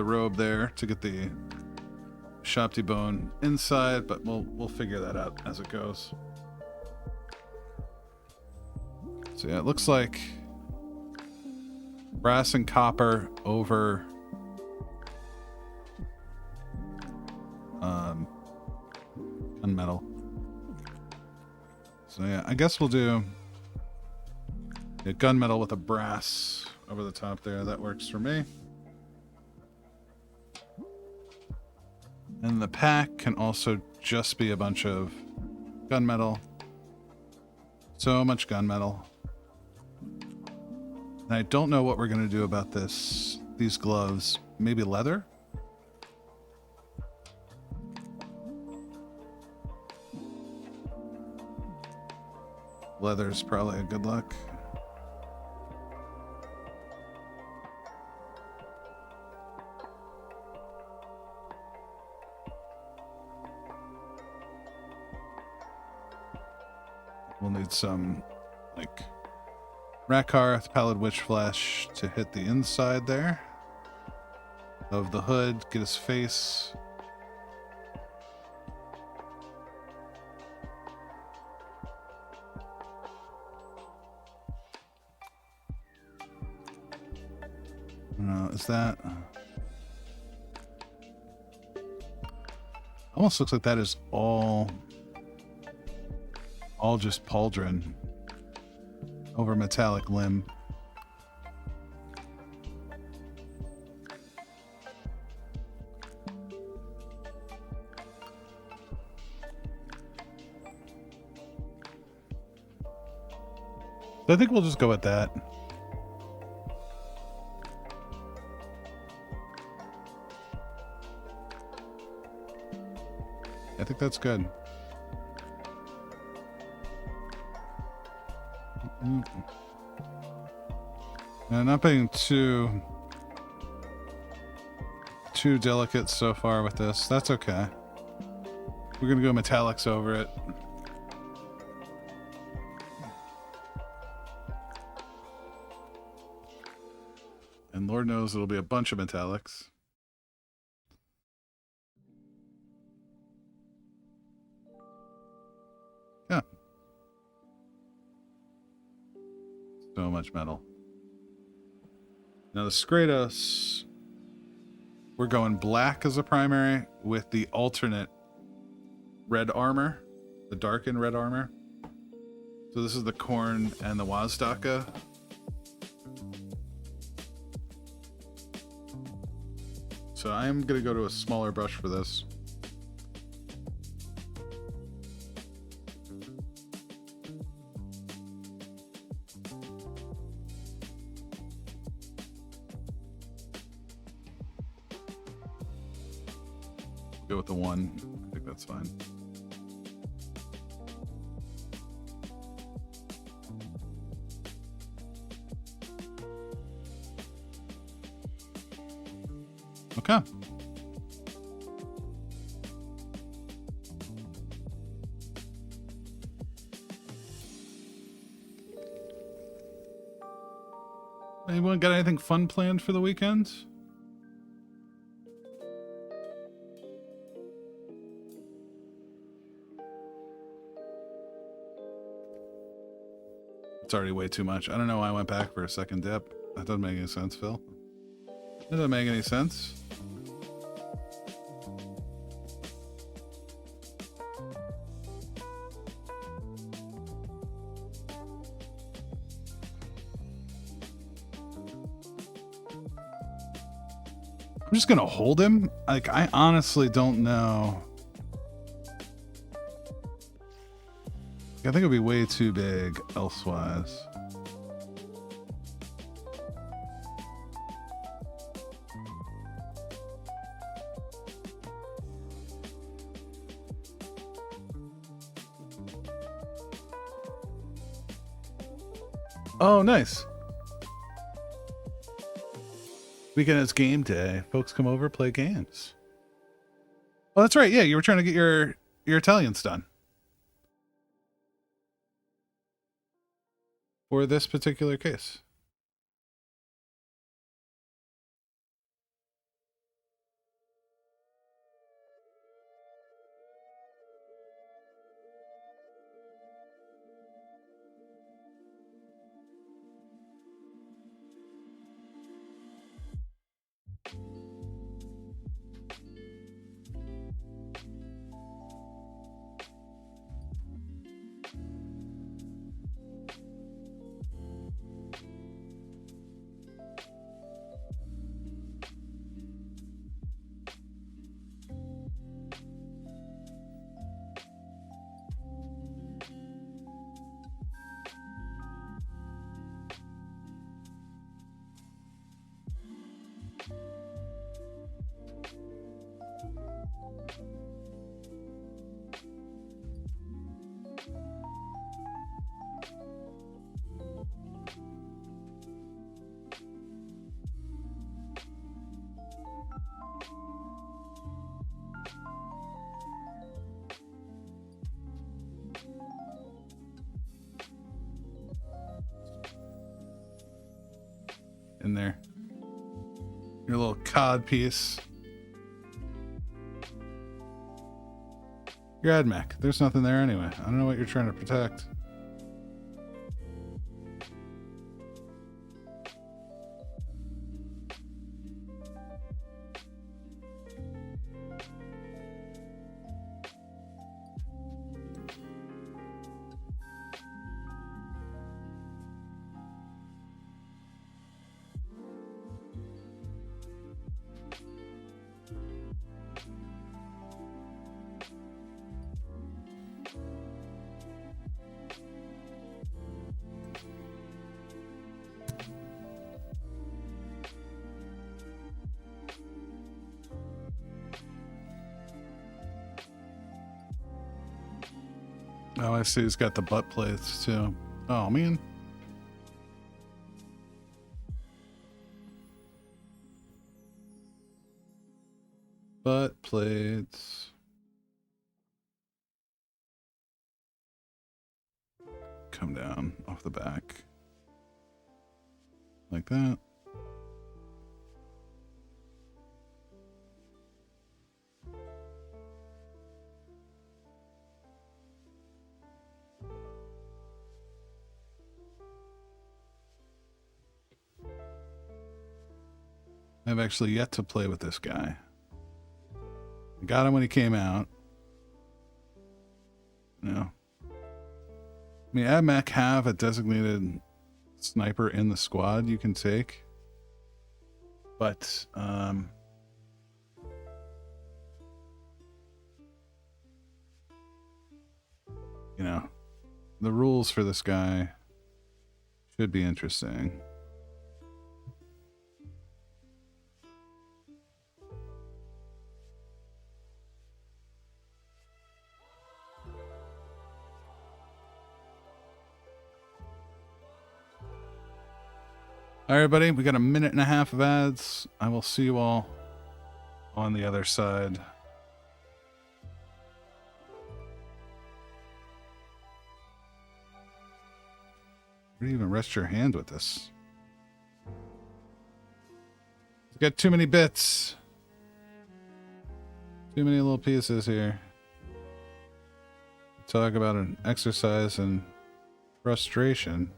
robe there to get the Shopti bone inside, but we'll figure that out as it goes. So yeah, it looks like brass and copper over gunmetal. So yeah, I guess we'll do Yeah, gunmetal with a brass over the top there. That works for me. And the pack can also just be a bunch of gunmetal. So much gunmetal. And I don't know what we're going to do about these gloves. Maybe leather? Leather's probably a good luck. We'll need some, like, Rakarth, Pallid Witch Flesh to hit the inside there of the hood, get his face. Is that... Almost looks like that is all just pauldron over metallic limb. So I think we'll just go with that. I think that's good. Not being too delicate so far with this. That's okay. We're gonna go metallics over it. And Lord knows it'll be a bunch of metallics. Yeah. So much metal. Now the Skratos, we're going black as a primary with the alternate red armor, the darkened red armor. So this is the Korn and the Wazdaka. So I'm going to go to a smaller brush for this. Go with the one. I think that's fine. Okay. Anyone got anything fun planned for the weekend? It's already way too much. I don't know why I went back for a second dip. That doesn't make any sense, Phil. That doesn't make any sense. I'm just gonna hold him. Like, I honestly don't know. I think it would be way too big elsewise. Oh, nice. Weekend is game day. Folks come over, play games. Oh, that's right. Yeah, you were trying to get your Italians done. For this particular case. in there. Your little cod piece. Your Ad Mech. There's nothing there anyway. I don't know what you're trying to protect. Oh, I see. He's got the butt plates too. Oh, man. Butt plates. Come down off the back. Like that. I've actually yet to play with this guy. I got him when he came out. No. I mean, Ad Mech have a designated sniper in the squad you can take. But, you know, the rules for this guy should be interesting. All right, everybody, we got a minute and a half of ads. I will see you all on the other side. Where do you even rest your hand with this? We've got too many bits. Too many little pieces here. Talk about an exercise in frustration.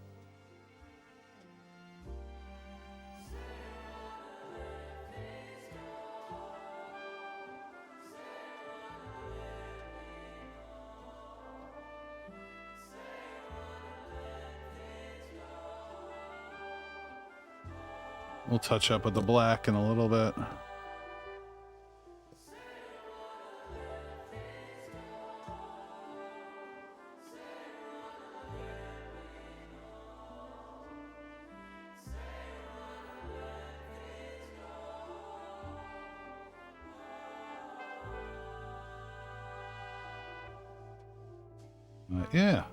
We'll touch up with the black in a little bit. Yeah.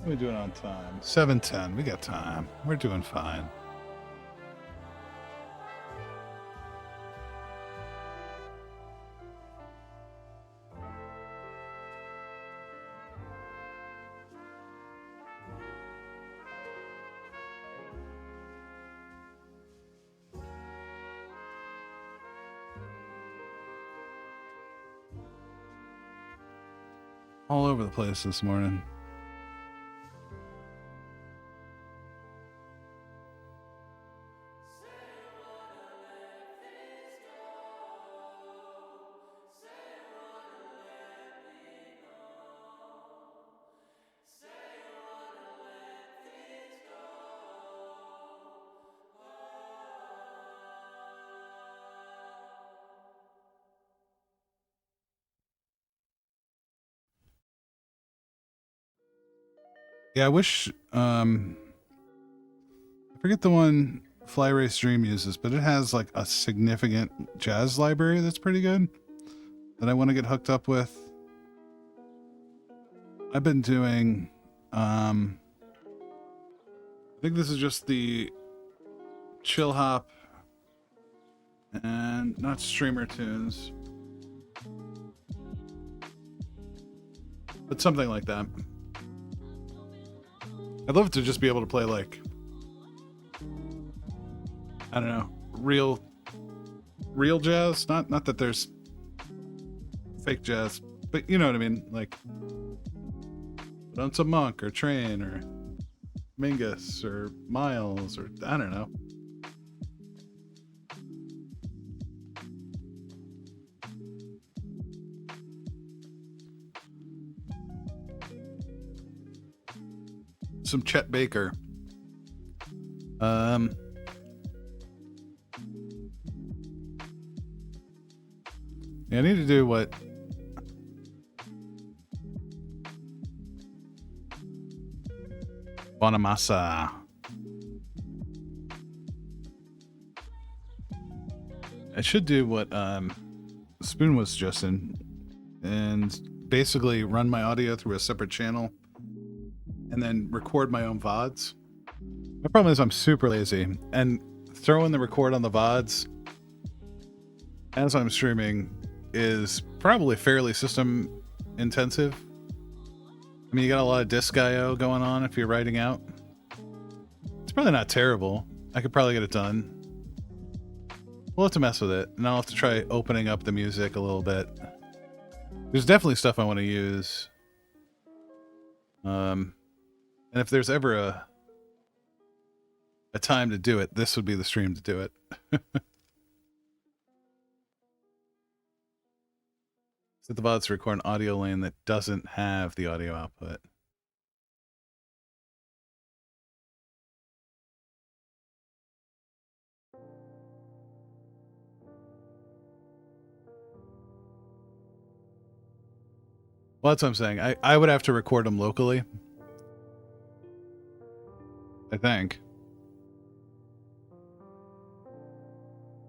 What are we doing on time? 7:10. We got time. We're doing fine. All over the place this morning. Yeah, I wish I forget the one Fly Race Dream uses, but it has like a significant jazz library that's pretty good that I want to get hooked up with. I've been doing I think this is just the chill hop and not streamer tunes, but something like that. I'd love to just be able to play like, I don't know, real jazz. Not that there's fake jazz, but you know what I mean. Like, put on some Monk or Train or Mingus or Miles or I don't know. Some Chet Baker. Yeah, I need to do what Bonamassa. I should do what Spoon was suggesting and basically run my audio through a separate channel and then record my own VODs. My problem is I'm super lazy, and throwing the record on the VODs as I'm streaming is probably fairly system intensive. I mean, you got a lot of disk IO going on if you're writing out. It's probably not terrible. I could probably get it done. We'll have to mess with it, and I'll have to try opening up the music a little bit. There's definitely stuff I want to use. And if there's ever a time to do it, this would be the stream to do it. Set the VODs to record an audio lane that doesn't have the audio output. Well, that's what I'm saying. I would have to record them locally, I think.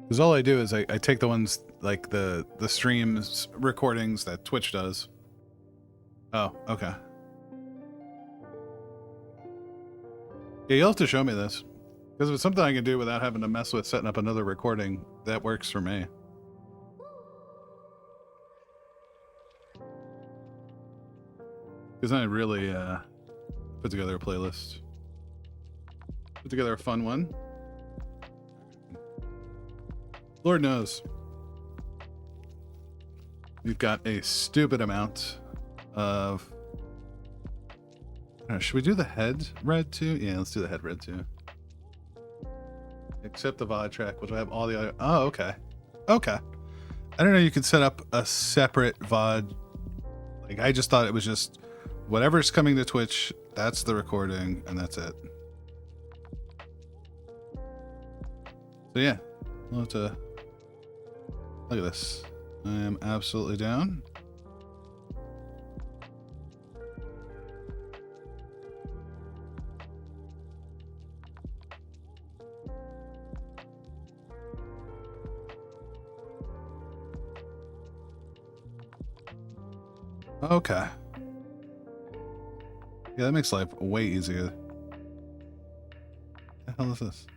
Because all I do is I take the ones like the streams recordings that Twitch does. Oh, okay. Yeah, you'll have to show me this. Because if it's something I can do without having to mess with setting up another recording, that works for me. Because I really put together a playlist. Put together a fun one. Lord knows. We've got a stupid amount of... I don't know, should we do the head red too? Yeah, let's do the head red too. Except the VOD track, which will have all the other... Oh, okay. Okay. I don't know, you could set up a separate VOD. Like, I just thought it was just... Whatever's coming to Twitch, that's the recording, and that's it. So yeah, we'll have to... Look at this. I am absolutely down. Okay. Yeah, that makes life way easier. What the hell is this?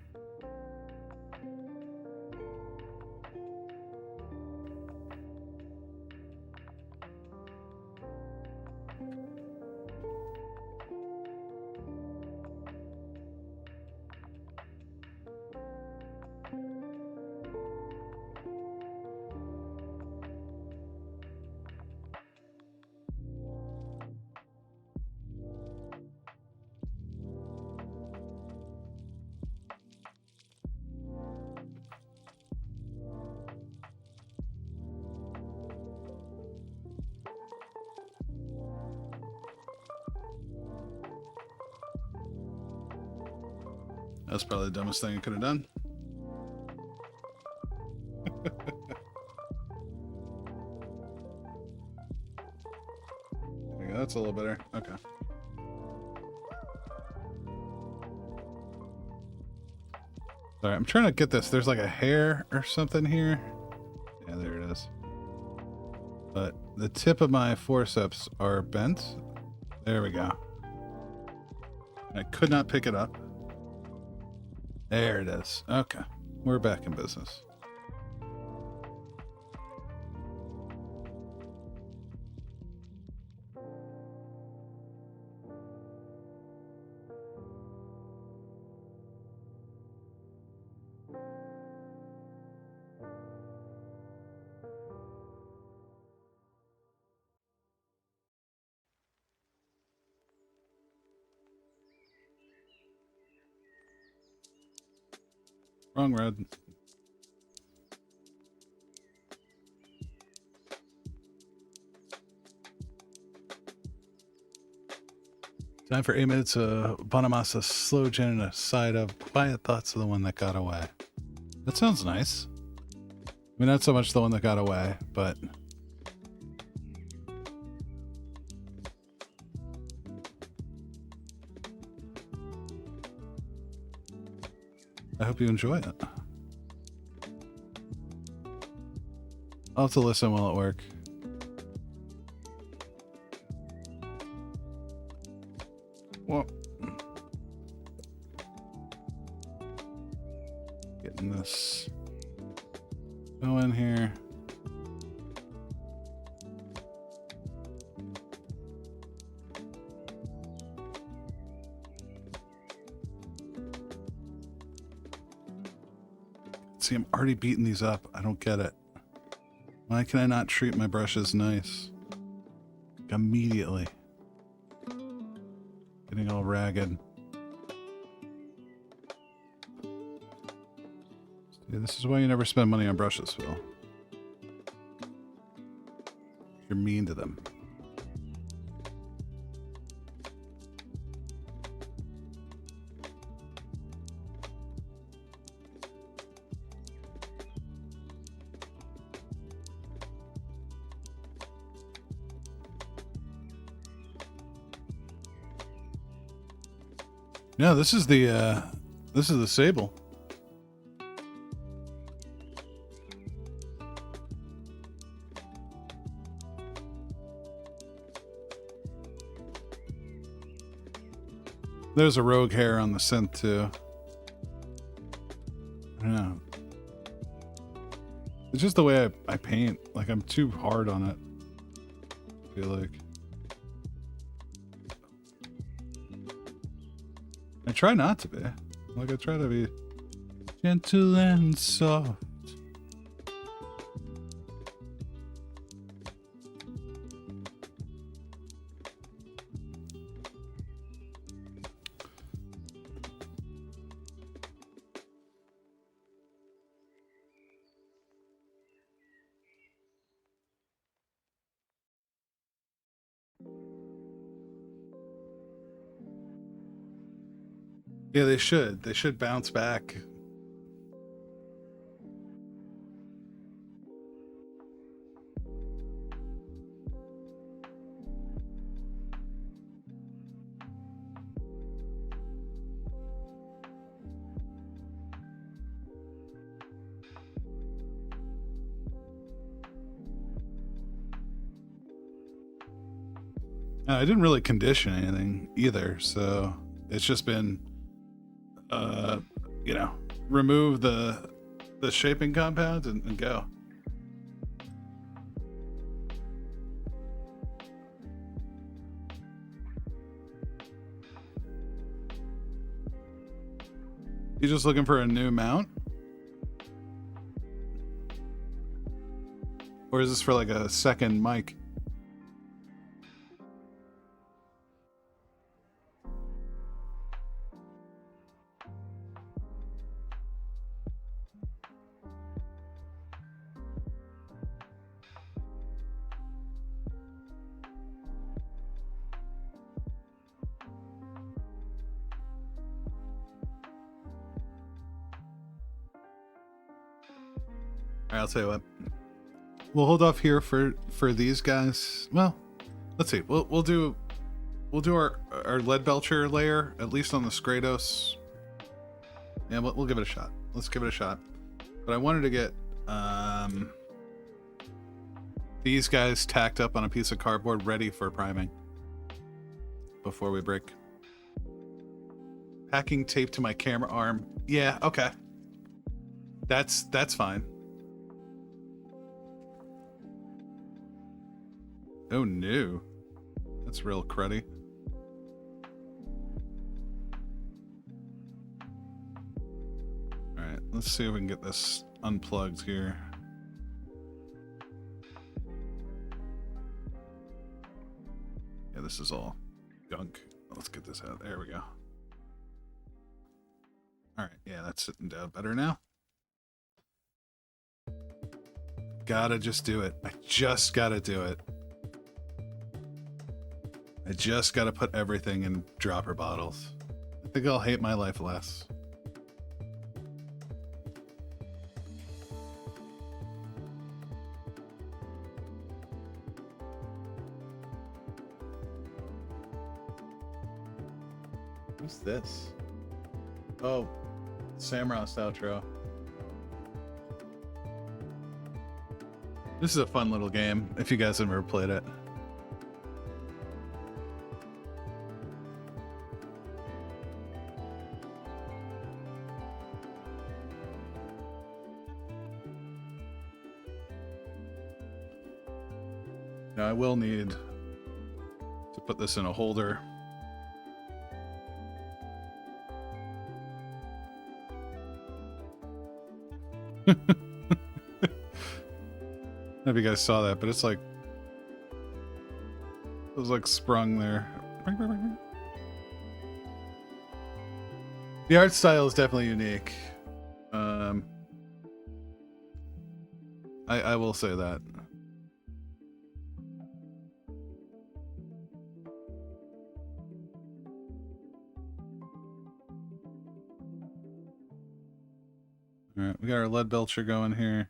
That's probably the dumbest thing I could have done. There we go. That's a little better. Okay. Sorry, I'm trying to get this. There's like a hair or something here. Yeah, there it is. But the tip of my forceps are bent. There we go. I could not pick it up. There it is. Okay. We're back in business. Wrong road. Time for 8 minutes of Bonamassa slow gin and a side of quiet thoughts of the one that got away. That sounds nice. I mean, not so much the one that got away, but I hope you enjoy it. I'll have to listen while at work. Well, getting this going here. See, I'm already beating these up. I don't get it. Why can I not treat my brushes nice? Like, immediately. Getting all ragged. See, this is why you never spend money on brushes, Phil. You're mean to them. Yeah, this is the Sable. There's a rogue hair on the synth too. I don't know. It's just the way I paint. Like, I'm too hard on it, I feel like. I try not to be. Like, I try to be gentle and soft. Yeah, they should. They should bounce back. I didn't really condition anything either, so it's just been you know, remove the shaping compounds and go. You just looking for a new mount? Or is this for like a second mic? I'll tell you what. We'll hold off here for these guys. Well, let's see. We'll do our lead belcher layer, at least on the Skratos. Yeah, we'll give it a shot. Let's give it a shot. But I wanted to get these guys tacked up on a piece of cardboard ready for priming before we break. Packing tape to my camera arm. Yeah, okay. That's fine. Oh no. That's real cruddy. Alright, let's see if we can get this unplugged here. Yeah, this is all gunk. Let's get this out. There we go. Alright, yeah, that's sitting down better now. Gotta just do it. I just gotta do it. I just gotta put everything in dropper bottles. I think I'll hate my life less. What's this? Oh, Samrost outro. This is a fun little game, if you guys have ever played it. Now I will need to put this in a holder. I don't know if you guys saw that, but it's like it was like sprung there. The art style is definitely unique. I will say that. All right, we got our lead belcher going here.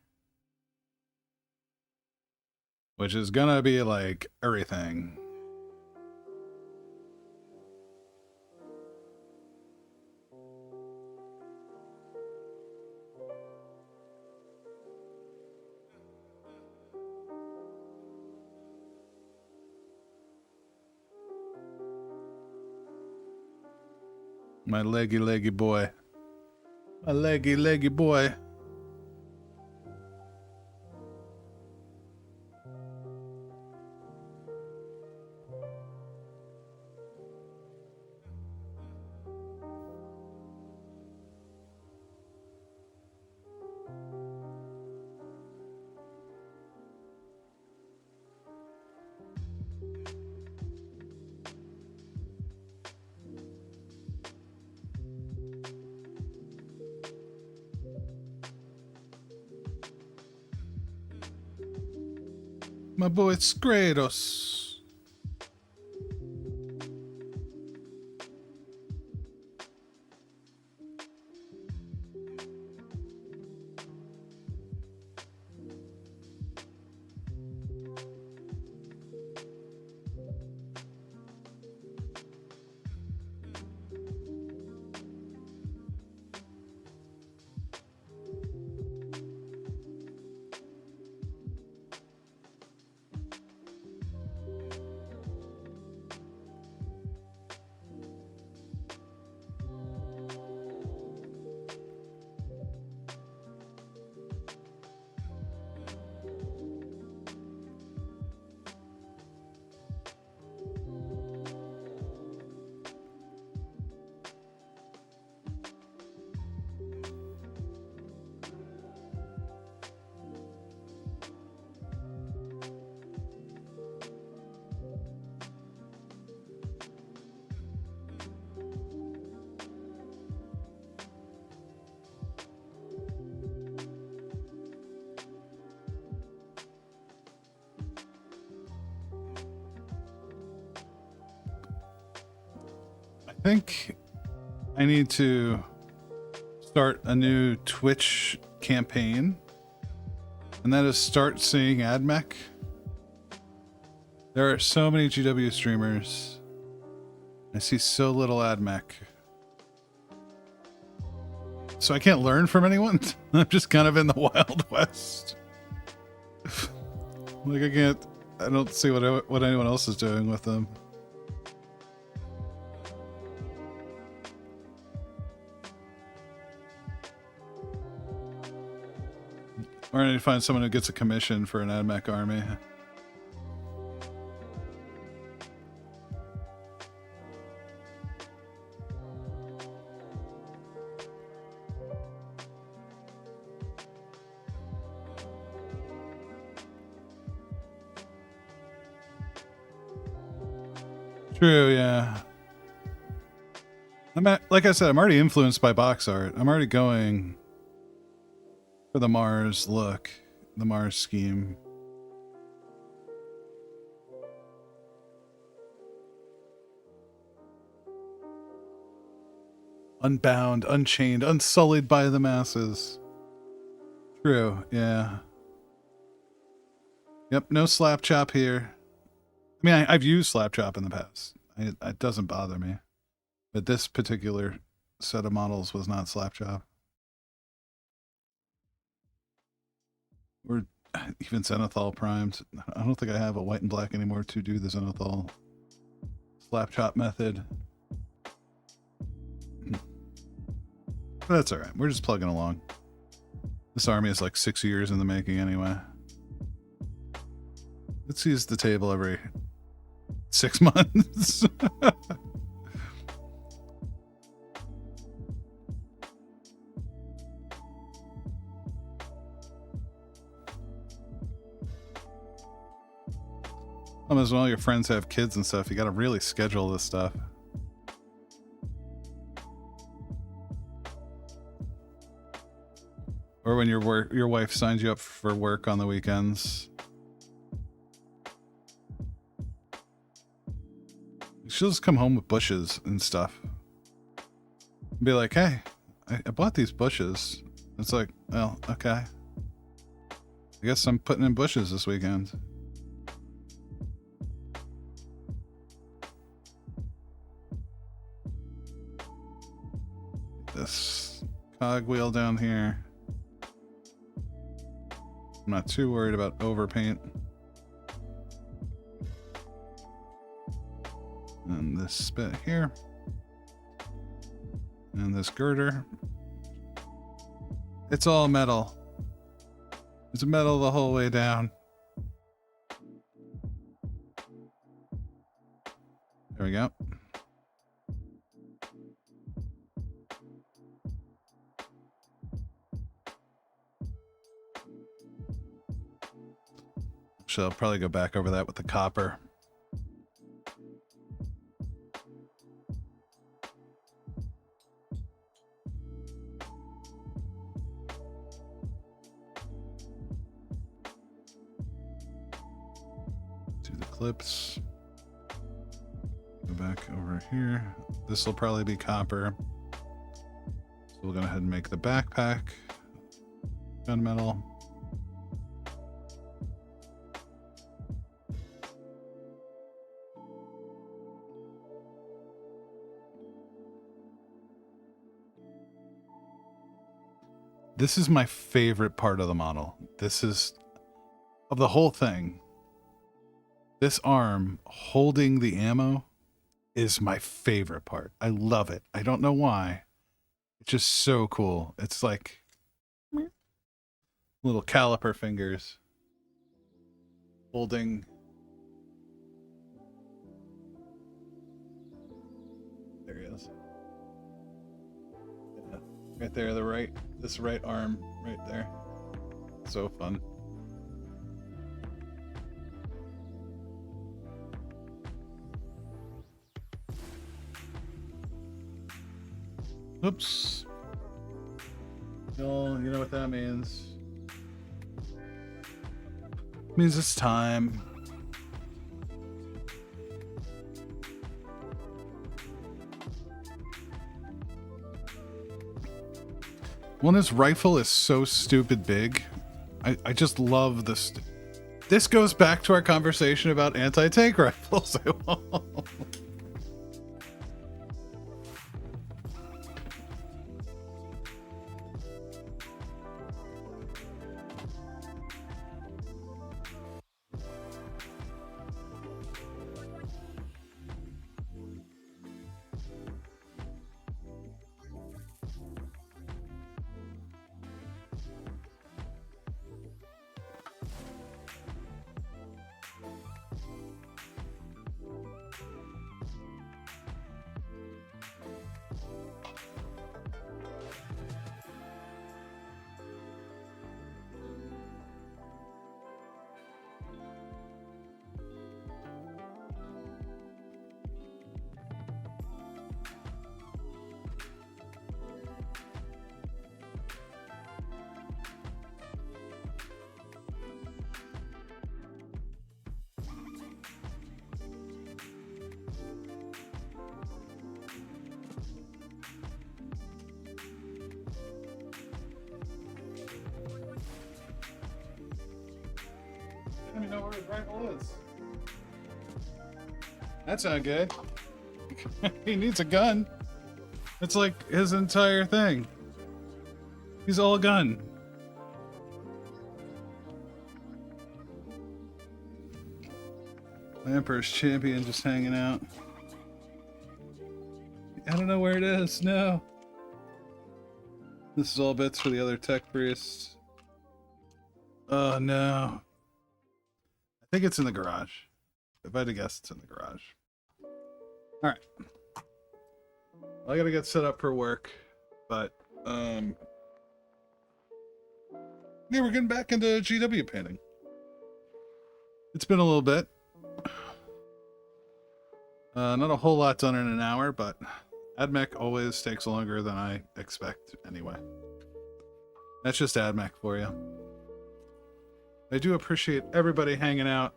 Which is gonna be like everything. My leggy boy. My leggy boy. My boy Skratos. I think I need to start a new Twitch campaign, and that is start seeing Ad Mech. There are so many GW streamers. I see so little Ad Mech. So I can't learn from anyone. I'm just kind of in the Wild West. Like I don't see what anyone else is doing with them. Or I need to find someone who gets a commission for an Ad Mech army. True, yeah. Like I said, I'm already influenced by box art. I'm already going for the Mars look, the Mars scheme. Unbound, unchained, unsullied by the masses. True, yeah. Yep, no slap chop here. I mean, I've used slap chop in the past. It doesn't bother me. But this particular set of models was not slap chop. Or even Zenithal primed. I don't think I have a white and black anymore to do the Zenithal slap chop method. But that's alright. We're just plugging along. This army is like 6 years in the making anyway. Let's use the table every 6 months. As well, your friends have kids and stuff. You got to really schedule this stuff. Or when your wife signs you up for work on the weekends. She'll just come home with bushes and stuff. And be like, hey, I bought these bushes. It's like, well, okay. I guess I'm putting in bushes this weekend. This cogwheel down here. I'm not too worried about overpaint. And this bit here. And this girder. It's all metal. It's metal the whole way down. There we go. So I'll probably go back over that with the copper. Do the clips. Go back over here. This will probably be copper. So we'll go ahead and make the backpack gunmetal. This is my favorite part of the model. This is, of the whole thing, this arm holding the ammo is my favorite part. I love it. I don't know why. It's just so cool. It's like little caliper fingers holding. There he is. Yeah, right there, this right arm right there. So fun. Oops. Well, you know what that means. It means it's time. Well, this rifle is so stupid big. I just love this. This goes back to our conversation about anti-tank rifles. I don't even know where his rifle is. That's not good. He needs a gun. It's like his entire thing. He's all gun. My Emperor's Champion just hanging out. I don't know where it is. No. This is all bits for the other tech priests. Oh no. I think it's in the garage. If I had to guess, it's in the garage. Alright. I gotta get set up for work, but yeah, we're getting back into GW painting. It's been a little bit. Not a whole lot done in an hour, but Ad Mech always takes longer than I expect anyway. That's just Ad Mech for you. I do appreciate everybody hanging out.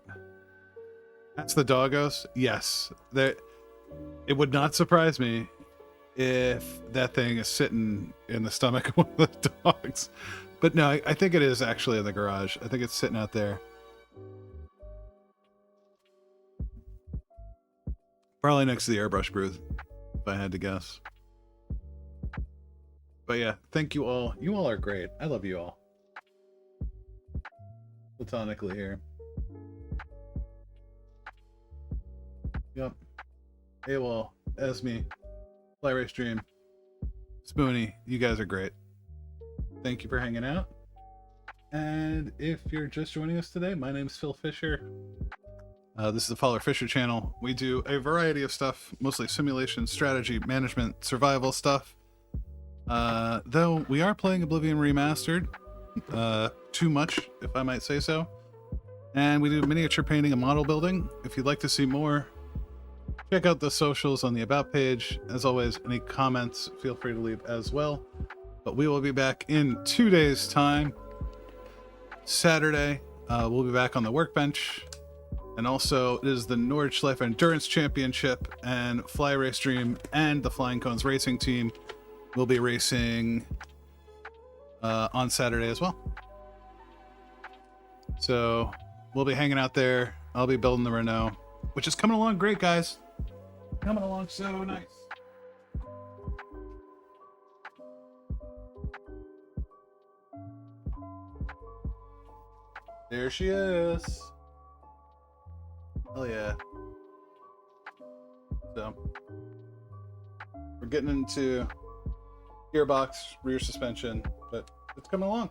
That's the doggos? Yes. It would not surprise me if that thing is sitting in the stomach of one of the dogs. But no, I think it is actually in the garage. I think it's sitting out there. Probably next to the airbrush booth, if I had to guess. But yeah, thank you all. You all are great. I love you all. Platonically here. Yep. AWOL, Esme, Flyray Stream, Spoony, you guys are great. Thank you for hanging out. And if you're just joining us today, my name's Phil Fisher. This is the Follower Fisher channel. We do a variety of stuff, mostly simulation, strategy, management, survival stuff. Though we are playing Oblivion Remastered. Too much, if I might say so. And we do miniature painting and model building. If you'd like to see more, check out the socials on the About page. As always, any comments, feel free to leave as well. But we will be back in 2 days' time. Saturday, we'll be back on the workbench. And also, it is the Nordschleife Endurance Championship, and Fly Race Dream and the Flying Cones Racing Team will be racing on Saturday as well. So we'll be hanging out there. I'll be building the Renault, which is coming along great, guys. Coming along so nice. There she is. Hell yeah. So we're getting into gearbox, rear suspension, but it's coming along.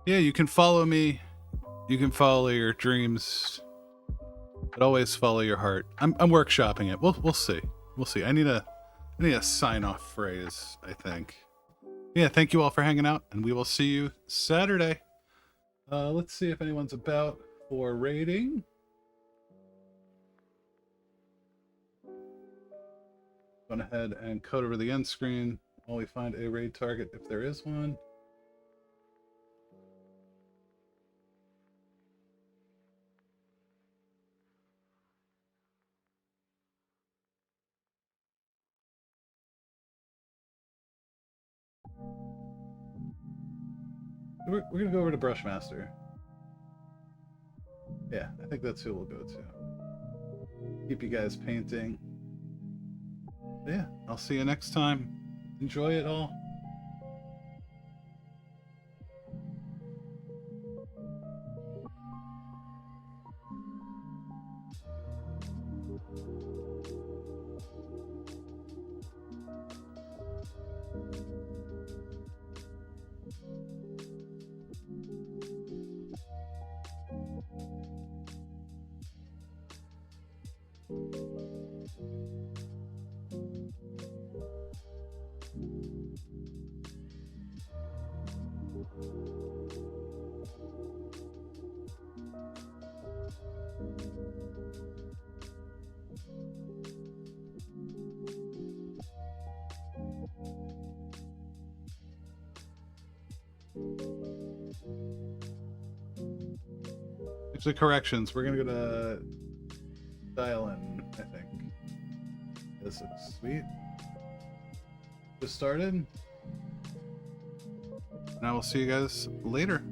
Yeah, you can follow me. You can follow your dreams, but always follow your heart. I'm workshopping it. We'll see. We'll see. I need a sign-off phrase, I think. Yeah, thank you all for hanging out, and we will see you Saturday. Let's see if anyone's about for raiding. Go ahead and code over the end screen while we find a raid target if there is one. We're gonna go over to Brushmaster. Yeah, I think that's who we'll go to. Keep you guys painting. But yeah, I'll see you next time. Enjoy it all. Actually, corrections. We're gonna go to dial in, I think. This looks sweet. just started. And I will see you guys later.